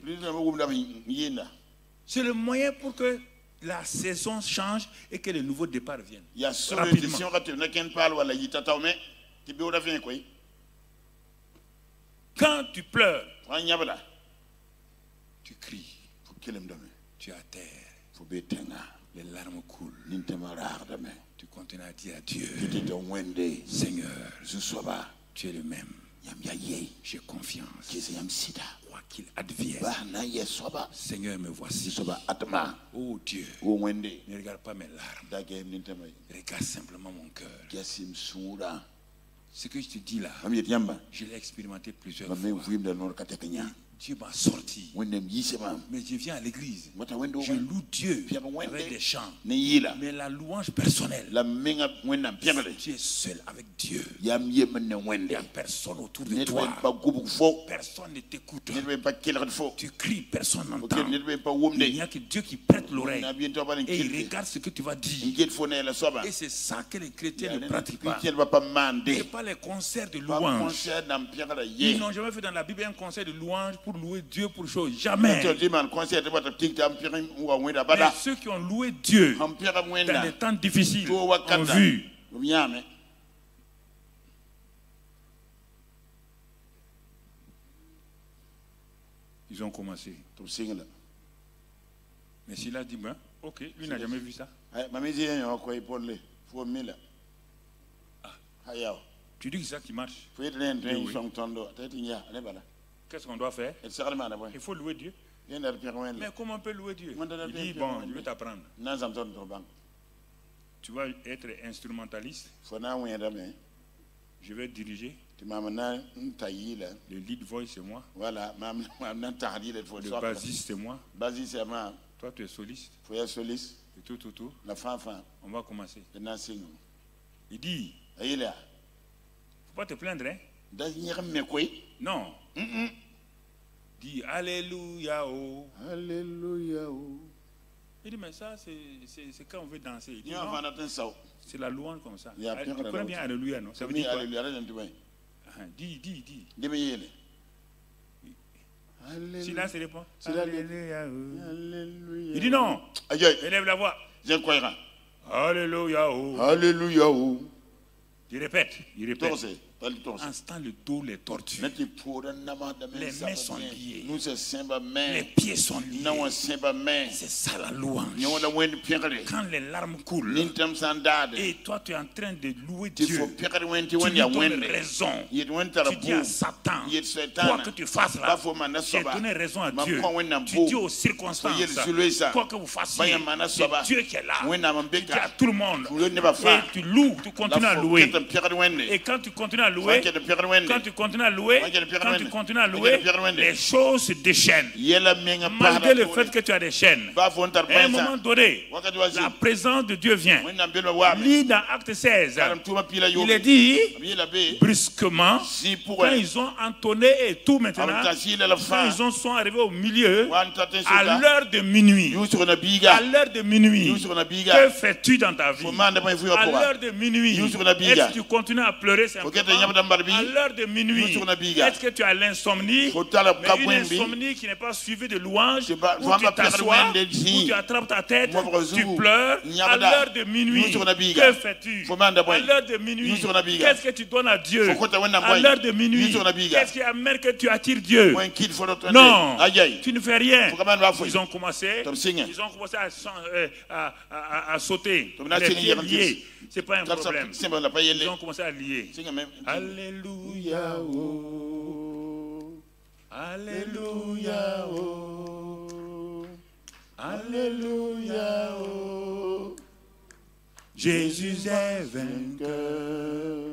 C'est le moyen pour que la saison change et que le nouveau départ vienne. Rapidement. Quand tu pleures, tu cries, tu es à terre, les larmes coulent. Tu continues à dire à Dieu, Seigneur, tu es le même. J'ai confiance. Quoi qu'il advienne, Seigneur, me voici. Oh Dieu, ne regarde pas mes larmes. Regarde simplement mon cœur. Ce que je te dis là, je l'ai expérimenté plusieurs fois. Dieu m'a sorti. Mais je viens à l'église. Je loue Dieu avec des chants. Mais la louange personnelle, tu es seul avec Dieu. Il n'y a personne autour de toi. Personne ne t'écoute. Tu cries, personne n'entend. Il n'y a que Dieu qui prête l'oreille. Et il regarde ce que tu vas dire. Et c'est ça que les chrétiens ne pratiquent pas. Ce n'est pas les concerts de louange. Ils n'ont jamais fait dans la Bible un concert de louange pour louer Dieu pour chose. Jamais. Mais ceux qui ont loué Dieu dans des temps difficiles ont vu. Ils ont commencé. Mais s'il a dit, ben, ok, lui n'a jamais vu ça. Tu dis que c'est ça qui marche. Qu'est-ce qu'on doit faire? Il faut louer Dieu. Mais comment on peut louer Dieu? Il dit, bon, je vais t'apprendre. Tu vas être instrumentaliste. Je vais diriger. Le lead voice, c'est moi. Le bassiste, c'est moi. Toi, tu es soliste. Et tout. On va commencer. Il dit, il ne faut pas te plaindre, hein? Non. Dis Alléluia. Oh. Alléluia. Oh. Il dit, mais ça, c'est quand on veut danser. Il dit, non, c'est la louange comme ça. Tu connais bien Alléluia, non? Ça veut dire quoi? Dis. Si là, c'est répond. Alléluia. Alléluia. Il dit non. Élève la voix. Alléluia. Alléluia. Il répète. Instant le dos, les tortues. Les mains sont liées. Les pieds sont liés. C'est ça la louange. Quand les larmes coulent et toi tu es en train de louer Dieu, tu lui donnes raison. Tu dis à Satan, quoi que tu fasses là, j'ai donné raison à Dieu. Tu dis aux circonstances, quoi que vous fassiez, c'est Dieu qui est là. Tu dis à tout le monde. Et tu loues, tu continues à louer. Et quand tu continues à louer, les choses se déchaînent. Malgré le fait que tu as des chaînes, à un moment donné, la présence de Dieu vient. Lis dans Acte 16, il est dit brusquement, quand ils ont entonné et tout maintenant, quand ils sont arrivés au milieu, à l'heure de minuit, que fais-tu dans ta vie? À l'heure de minuit, est-ce que tu continues à pleurer simplement? À l'heure de minuit, est-ce que tu as l'insomnie? Mais une insomnie qui n'est pas suivie de louange, où tu t'assois, où tu attrapes ta tête, tu pleures. À l'heure de minuit, que fais-tu? À l'heure de minuit, qu'est-ce que tu donnes à Dieu? À l'heure de minuit, qu'est-ce qui amène que tu attires Dieu? Non, tu ne fais rien. Ils ont commencé à sauter, les pieds liés. C'est pas un problème. Ils ont commencé à lier. Alléluia, oh. Alléluia, oh. Alléluia, oh. Jésus est vainqueur.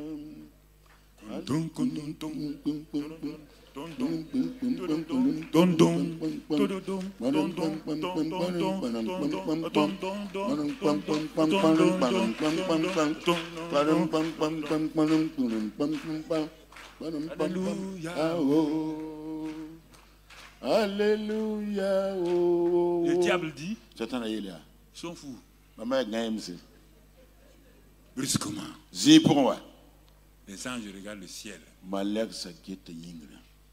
Alléluia. Le diable dit, ils sont fous. Brusquement, les anges regardent le ciel.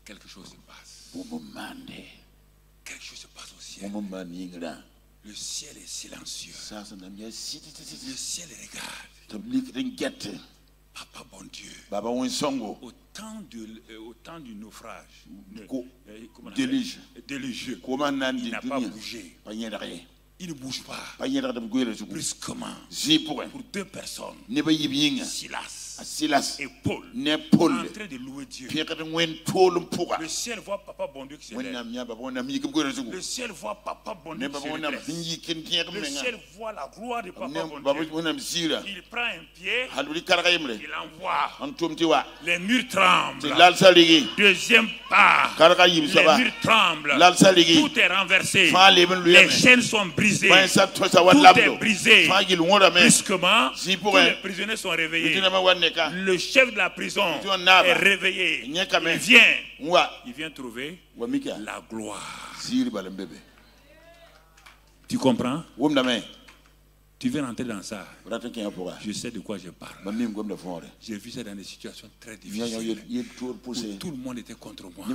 Quelque chose se passe. Quelque chose se passe au ciel. Le ciel est silencieux. Le ciel regarde. Papa bon Dieu. Au temps du naufrage, déluge, il n'a pas bougé. Il ne bouge pas. Brusquement, pour deux personnes, Silas et Paul, en train de louer Dieu. Le ciel voit Papa bon Dieu qui se lève. Le ciel voit Papa bon Dieu qui se redresse. Le ciel voit la gloire de Papa bon Dieu. Il prend un pied, il envoie. Les murs tremblent. Deuxième part, les murs tremblent. Tout est renversé. Les chaînes sont brisées. Tout est brisé. Brusquement, tous les prisonniers sont réveillés. Le chef de la prison est réveillé. Il vient trouver la gloire. Tu comprends? Tu veux rentrer dans ça. Je sais de quoi je parle. J'ai vu ça dans des situations très difficiles. Tout le monde était contre moi.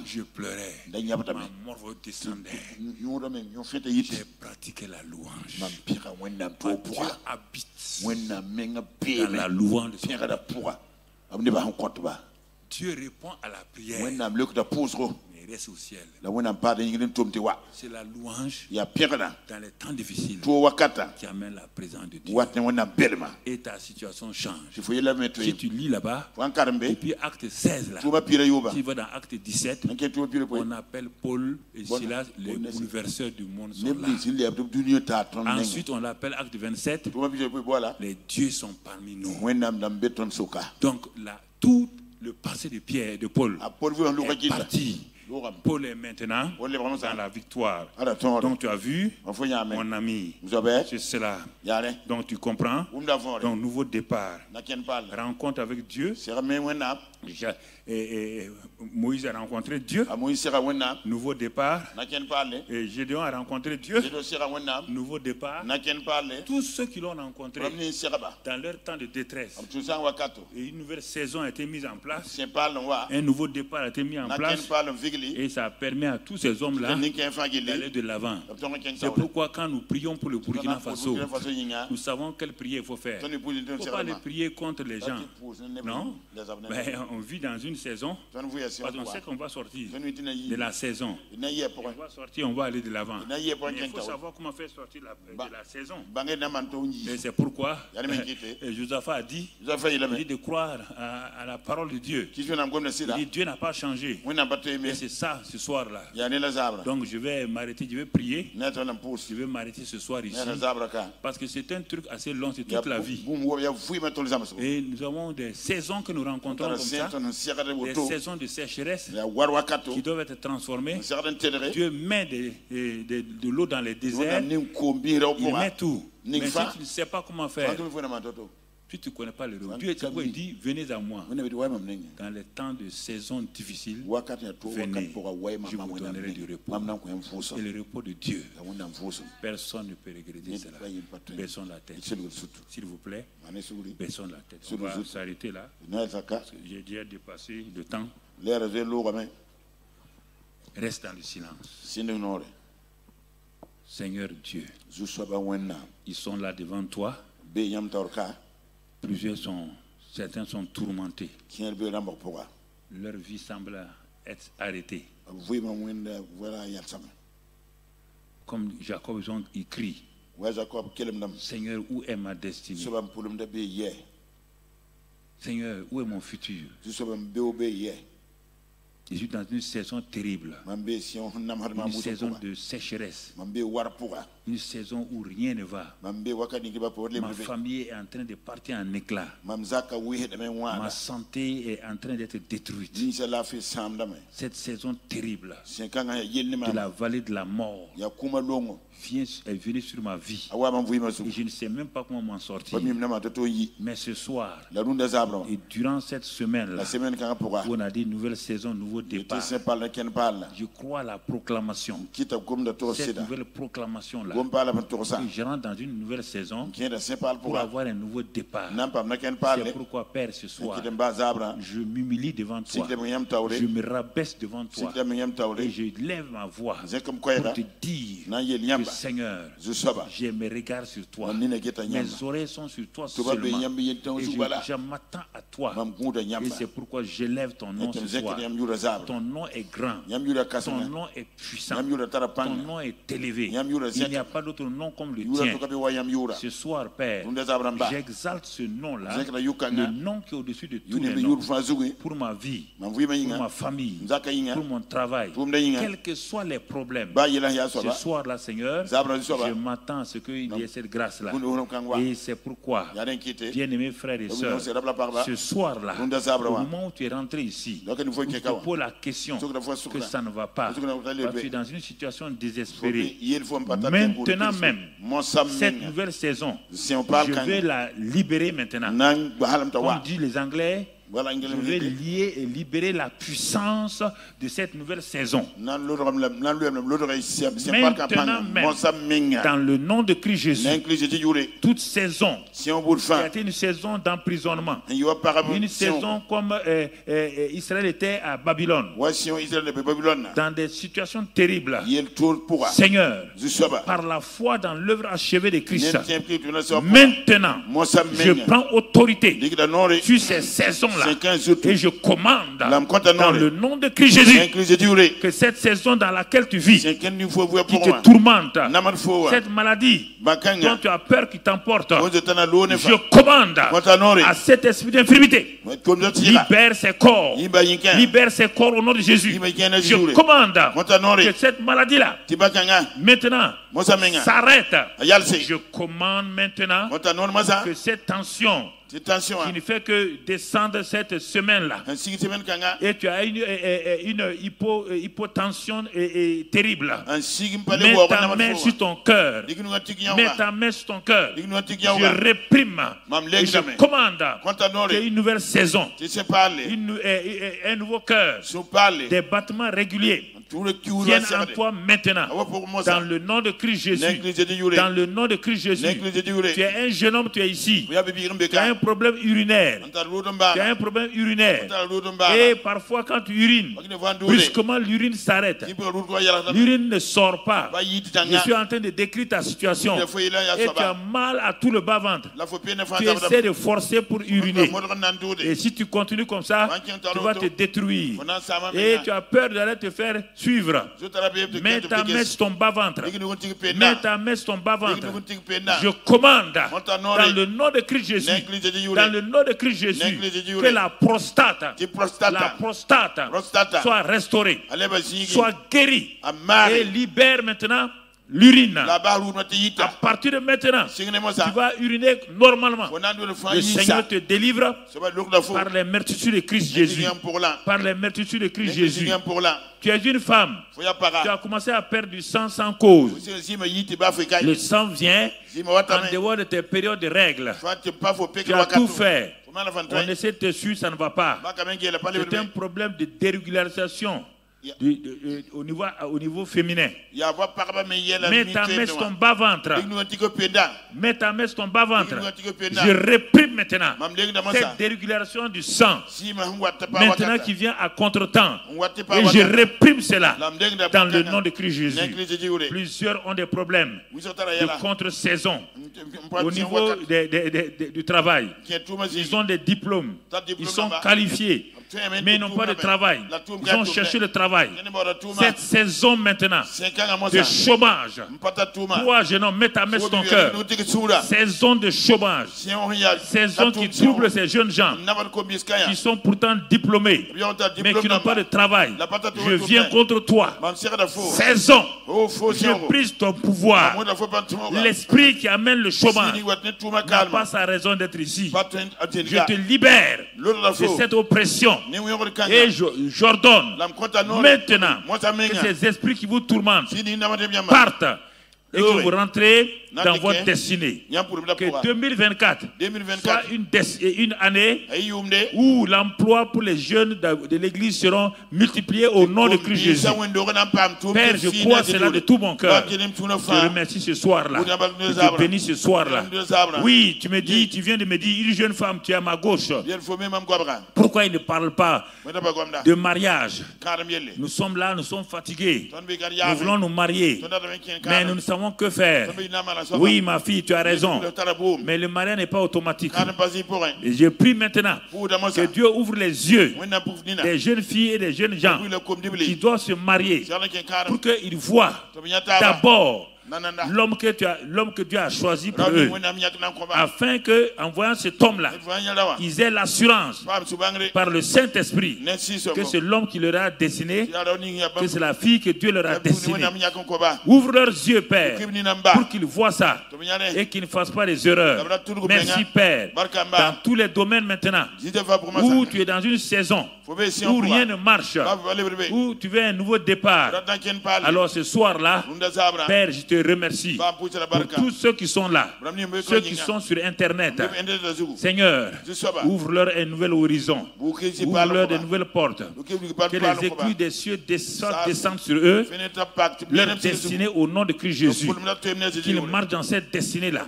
Je pleurais. Ma mort descendait. J'ai pratiqué la louange. Dieu habite dans la louange de son peuple. Dieu répond à la prière. Mais il reste au ciel. C'est la louange dans les temps difficiles qui amène la présence de Dieu. Et ta situation change. Si tu lis là-bas, et puis acte 16 là, tu vas dans acte 17, on appelle Paul et Silas les bouleverseurs du monde sont là. Ensuite on l'appelle acte 27, les dieux sont parmi nous. Donc là, tout le passé de Pierre, de Paul est parti. Paul est maintenant dans la victoire. Donc tu as vu, mon ami, c'est cela. Donc tu comprends. Donc nouveau départ. Rencontre avec Dieu. Moïse a rencontré Dieu. Nouveau départ. Et Gédéon a rencontré Dieu. Nouveau départ. Tous ceux qui l'ont rencontré dans leur temps de détresse. Et une nouvelle saison a été mise en place. Un nouveau départ a été mis en place. Et ça permet à tous ces hommes-là d'aller de l'avant. C'est pourquoi quand nous prions pour le Burkina Faso, nous savons quelle prière il faut faire. Il ne faut pas les prier contre les gens. Non. Ben, on vit dans une saison, parce qu'on sait qu'on va sortir de la saison. On va sortir, on va aller de l'avant. Mais il faut savoir comment faire sortir de la saison. Et c'est pourquoi Josaphat a dit, de croire à la parole de Dieu. Il dit, Dieu n'a pas changé. Et c'est ça ce soir-là. Donc je vais m'arrêter, je vais prier. Je vais m'arrêter ce soir ici. Parce que c'est un truc assez long, c'est toute la vie. Et nous avons des saisons que nous rencontrons comme ça. Des saisons de sécheresse qui doivent être transformées. Dieu met de l'eau dans les déserts. Il met tout. Mais si tu ne sais pas comment faire, si tu ne connais pas le repos, Dieu dit, venez à moi. Dans les temps de saison difficile, venez, je vous donnerai du repos. Et le repos de Dieu, personne ne peut regretter cela. Baissons la tête. S'il vous plaît, baissons la tête. On va s'arrêter là. J'ai déjà dépassé le temps. Reste dans le silence. Seigneur Dieu, ils sont là devant toi. Certains sont tourmentés. Leur vie semble être arrêtée. Comme Jacob, ils ont écrit, Seigneur, où est ma destinée? Seigneur, où est mon futur? Je suis dans une saison terrible, une saison de sécheresse. Une saison où rien ne va. Ma famille est en train de partir en éclats. Ma santé est en train d'être détruite. Cette saison terrible de la vallée de la mort est venue sur ma vie. Et je ne sais même pas comment m'en sortir. Mais ce soir, et durant cette semaine-là, où on a dit nouvelle saison, nouveau départ, je crois à la proclamation. Cette nouvelle proclamation-là, je rentre dans une nouvelle saison pour avoir un nouveau départ. C'est pourquoi, Père, ce soir, je m'humilie devant toi. Je me rabaisse devant toi. Et je lève ma voix pour te dire que, Seigneur, j'ai mes regards sur toi. Mes oreilles sont sur toi seulement. Et je m'attends à toi. Et c'est pourquoi je lève ton nom ce soir. Ton nom est grand. Ton nom est puissant. Ton nom est élevé. Il n'y a pas d'autre nom comme le tien. Ce soir, Père, j'exalte ce nom-là, le nom qui est au-dessus de tous les noms, pour ma vie, pour ma famille, pour mon travail, quels que soient les problèmes. Ce soir-là, Seigneur, je m'attends à ce qu'il y ait cette grâce-là. Et c'est pourquoi, bien-aimés frères et sœurs, ce soir-là, au moment où tu es rentré ici, où tu te poses la question que ça ne va pas, tu es dans une situation désespérée. Maintenant même, cette nouvelle saison, je vais la libérer maintenant. Comme disent les Anglais, je vais lier et libérer la puissance de cette nouvelle saison. Maintenant même, dans le nom de Christ Jésus, toute saison qui a été une saison d'emprisonnement, une saison comme Israël était à Babylone, dans des situations terribles, Seigneur, par la foi dans l'œuvre achevée de Christ, maintenant, je prends autorité sur ces saisons et je commande dans le nom de Christ Jésus que cette saison dans laquelle tu vis, qui te tourmente, cette maladie dont tu as peur qui t'emporte, je commande à cet esprit d'infirmité, libère ses corps au nom de Jésus. Je commande que cette maladie-là maintenant s'arrête. Je commande maintenant que cette tension qui ne fait que descendre cette semaine-là, et tu as une hypotension terrible, mets ta main sur ton cœur, mets ta main sur ton cœur, je réprime et je commande qu'il y ait une nouvelle saison, un nouveau cœur, des battements réguliers viennent en toi maintenant, dans le nom de Christ Jésus. Dans le nom de Christ Jésus. Tu es un jeune homme, tu es ici. Tu as un problème urinaire. Tu as un problème urinaire. Et parfois quand tu urines, brusquement l'urine s'arrête. L'urine ne sort pas. Je suis en train de décrire ta situation. Et tu as mal à tout le bas-ventre. Tu essaies de forcer pour uriner. Et si tu continues comme ça, tu vas te détruire. Et tu as peur d'aller te faire suivre. Mets ta main sur ton bas-ventre. Mets ta main sur ton bas-ventre. Je commande dans le nom de Christ Jésus, dans le nom de Christ Jésus, que la prostate soit restaurée, soit guérie et libère maintenant l'urine. À partir de maintenant, tu vas uriner normalement. Le Seigneur te délivre par les meurtrissures de Christ Jésus. Par les meurtrissures de Christ Jésus. Tu es une femme. Tu as commencé à perdre du sang sans cause. Le sang vient en dehors de tes périodes de règles. Tu as tout fait. On essaie de te suivre, ça ne va pas. C'est un problème de dérégularisation. Au niveau féminin. Mets ta main sur ton bas-ventre. Mets ta main sur ton bas-ventre. Je réprime maintenant cette dérégulation du sang. Maintenant qui vient à contre-temps. Et je réprime cela dans le nom de Christ Jésus. Plusieurs ont des problèmes de contre-saison au niveau du travail. Ils ont des diplômes. Ils sont qualifiés. mais ils n'ont pas de travail. Ils ont cherché le travail. Cette saison maintenant de chômage, toi jeune homme, mets ta main sur ton cœur. Saison de chômage, saison qui trouble ces jeunes gens qui sont pourtant diplômés mais qui n'ont pas de travail. Je viens contre toi. Saison, je brise ton pouvoir. L'esprit qui amène le chômage n'a pas sa raison d'être ici. Je te libère de cette oppression et j'ordonne maintenant que ces esprits qui vous tourmentent partent et que vous rentrez dans votre destinée. Que 2024 soit une année où l'emploi pour les jeunes de l'église seront multipliés au nom de Christ Jésus. Père, je crois cela de tout mon cœur. Je te remercie ce soir-là. Je te bénis ce soir-là. Oui, tu viens de me dire, une jeune femme, tu es à ma gauche. Pourquoi il ne parle pas de mariage? Nous sommes là, nous sommes fatigués. Nous voulons nous marier. Mais nous ne savons que faire. Oui, ma fille, tu as raison. Mais le mariage n'est pas automatique. Et je prie maintenant que Dieu ouvre les yeux des jeunes filles et des jeunes gens qui doivent se marier pour qu'ils voient d'abord l'homme que Dieu a choisi pour eux, afin que, en voyant cet homme-là, ils aient l'assurance par le Saint-Esprit que c'est l'homme qui leur a destiné, que c'est la fille que Dieu leur a destinée. Ouvre leurs yeux, Père, pour qu'ils voient ça et qu'ils ne fassent pas des erreurs. Merci, Père, dans tous les domaines maintenant où tu es dans une saison où rien ne marche, où tu veux un nouveau départ. Alors ce soir-là, Père, je te remercie pour tous ceux qui sont là, ceux qui sont sur Internet. Seigneur, ouvre-leur un nouvel horizon, ouvre-leur de nouvelles portes, que les éclus des cieux descendent sur eux, leur destinée au nom de Christ Jésus, qu'ils marchent dans cette destinée-là,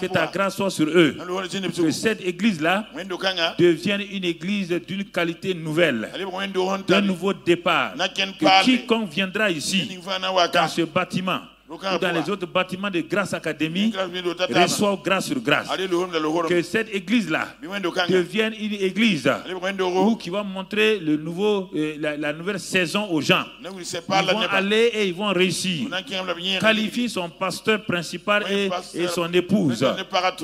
que ta grâce soit sur eux, que cette église-là devienne une église d'une qualité nouvelle, d'un nouveau départ, que quiconque viendra ici, dans ce bâtiment, ou dans les autres bâtiments de Grâce Académie, reçoivent grâce sur grâce. Que cette église-là devienne une église où qui va montrer la nouvelle saison aux gens. Ils vont aller et ils vont réussir. Qualifie son pasteur principal et son épouse.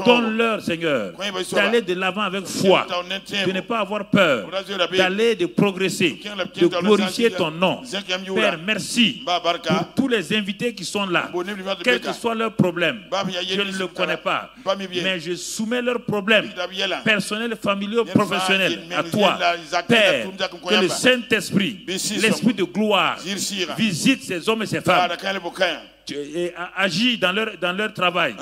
Donne-leur, Seigneur, d'aller de l'avant avec foi, de ne pas avoir peur, d'aller, de progresser, de glorifier ton nom. Père, merci pour tous les invités qui sont là. Quel que soit leur problème, je ne le connais pas, mais je soumets leurs problèmes personnels, familiaux, professionnels à toi, Père. Que le Saint-Esprit, l'Esprit de gloire, visite ces hommes et ces femmes et agit dans leur travail,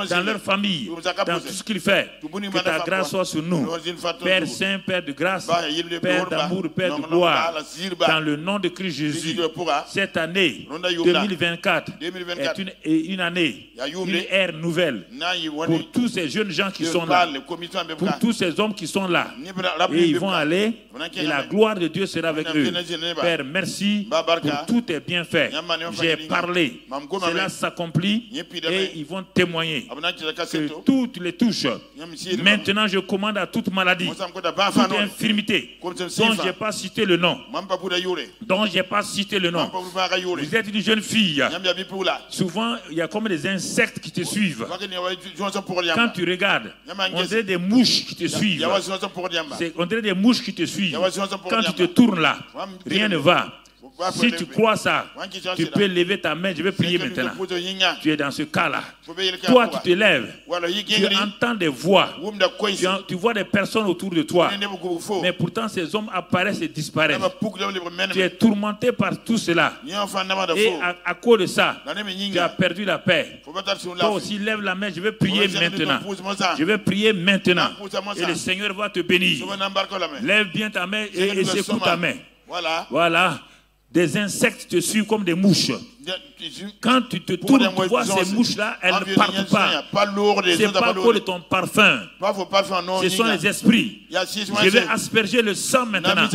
dans leur famille, dans tout ce qu'il fait. Que ta grâce soit sur nous. Père Saint, Père de grâce, Père d'amour, Père de gloire, dans le nom de Christ Jésus. Cette année 2024 est une année, une ère nouvelle pour tous ces jeunes gens qui sont là, pour tous ces hommes qui sont là. Et ils vont aller et la gloire de Dieu sera avec eux. Père, merci pour tous tes bienfaits. J'ai parlé. Cela s'accomplit et ils vont témoigner que toutes les touches. Maintenant, je commande à toute maladie, toute infirmité dont je n'ai pas cité le nom. Vous êtes une jeune fille. Souvent, il y a comme des insectes qui te suivent. Quand tu regardes, on dirait des mouches qui te suivent. On dirait des mouches qui te suivent. Quand tu te tournes là, rien ne va. Si tu crois ça, tu peux lever ta main. Je vais prier maintenant. Tu es dans ce cas-là. Toi, tu te lèves. Tu entends des voix. Tu vois des personnes autour de toi. Mais pourtant, ces hommes apparaissent et disparaissent. Tu es tourmenté par tout cela. Et à cause de ça, tu as perdu la paix. Toi aussi, lève la main. Je vais prier maintenant. Je vais prier maintenant. Et le Seigneur va te bénir. Lève bien ta main et secoue ta main. Voilà. Des insectes te suivent comme des mouches. Quand tu te tournes, tu vois ces mouches-là, elles ne partent pas. C'est pas pour ton parfum. Ce sont les esprits. Je vais asperger le sang maintenant.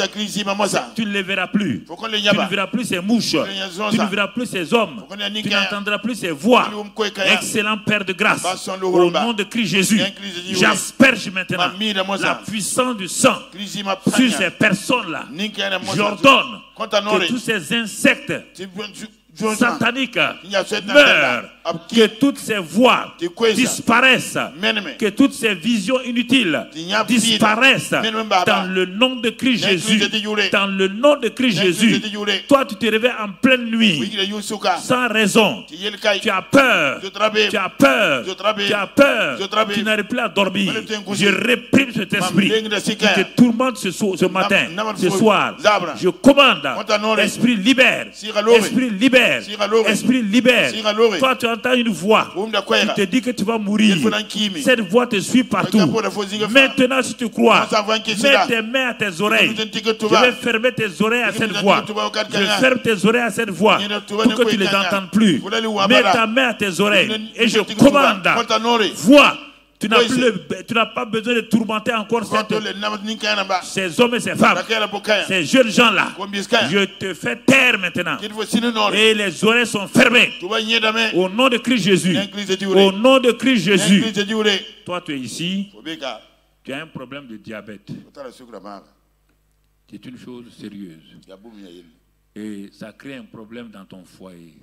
Tu ne les verras plus. Tu ne verras plus ces mouches. Tu ne verras plus ces hommes. Tu n'entendras plus ces voix. Excellent Père de grâce. Au nom de Christ Jésus, j'asperge maintenant la puissance du sang sur ces personnes-là. J'ordonne que tous ces insectes sataniques meurent, que toutes ces voix disparaissent, que toutes ces visions inutiles disparaissent dans le nom de Christ Jésus. Dans le nom de Christ Jésus. Toi, tu te réveilles en pleine nuit sans raison. Tu as peur, tu as peur, tu as peur, tu n'arrives plus à dormir. Je réprime cet esprit qui te tourmente ce matin, ce soir. Je commande, esprit libère, esprit libère. Esprit libère. Toi, tu entends une voix qui te dit que tu vas mourir. Cette voix te suit partout. Maintenant, si tu crois, mets tes mains à tes oreilles. Je vais fermer tes oreilles à cette voix. Je ferme tes oreilles à cette voix pour que tu ne les entendes plus. Mets ta main à tes oreilles et je commande. Voix. Tu n'as pas besoin de tourmenter encore ces hommes et ces femmes, ces jeunes gens-là. Je te fais taire maintenant. Et les oreilles sont fermées. Au nom de Christ Jésus. Au nom de Christ Jésus. Toi, tu es ici. Tu as un problème de diabète. C'est une chose sérieuse. Et ça crée un problème dans ton foyer.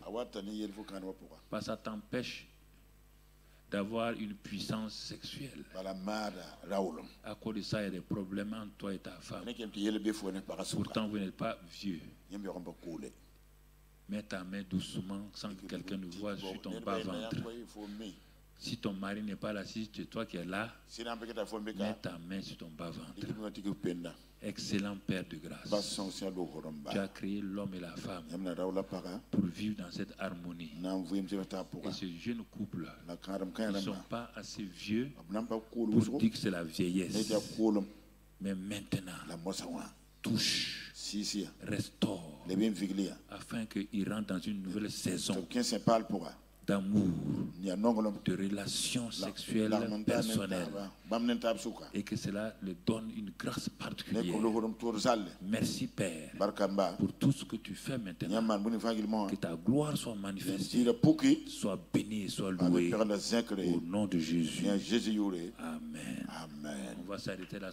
Parce que ça t'empêche d'avoir une puissance sexuelle. À cause de ça, il y a des problèmes entre toi et ta femme. Pourtant, vous n'êtes pas vieux. Mets ta main doucement sans que quelqu'un ne voie sur ton bas-ventre. Si ton mari n'est pas là, si c'est toi qui es là, mets ta main sur ton bas-ventre. Excellent Père de grâce. Tu as créé l'homme et la femme pour vivre dans cette harmonie. Et ce jeune couple, ils ne sont pas assez vieux pour dire que c'est la vieillesse. Mais maintenant, touche, restaure, afin qu'ils rentrent dans une nouvelle saison d'amour, de relations sexuelles personnelles, et que cela leur donne une grâce particulière. Merci Père pour tout ce que tu fais maintenant. Que ta gloire soit manifestée, soit bénie, soit louée au nom de Jésus. Amen. On va s'arrêter là.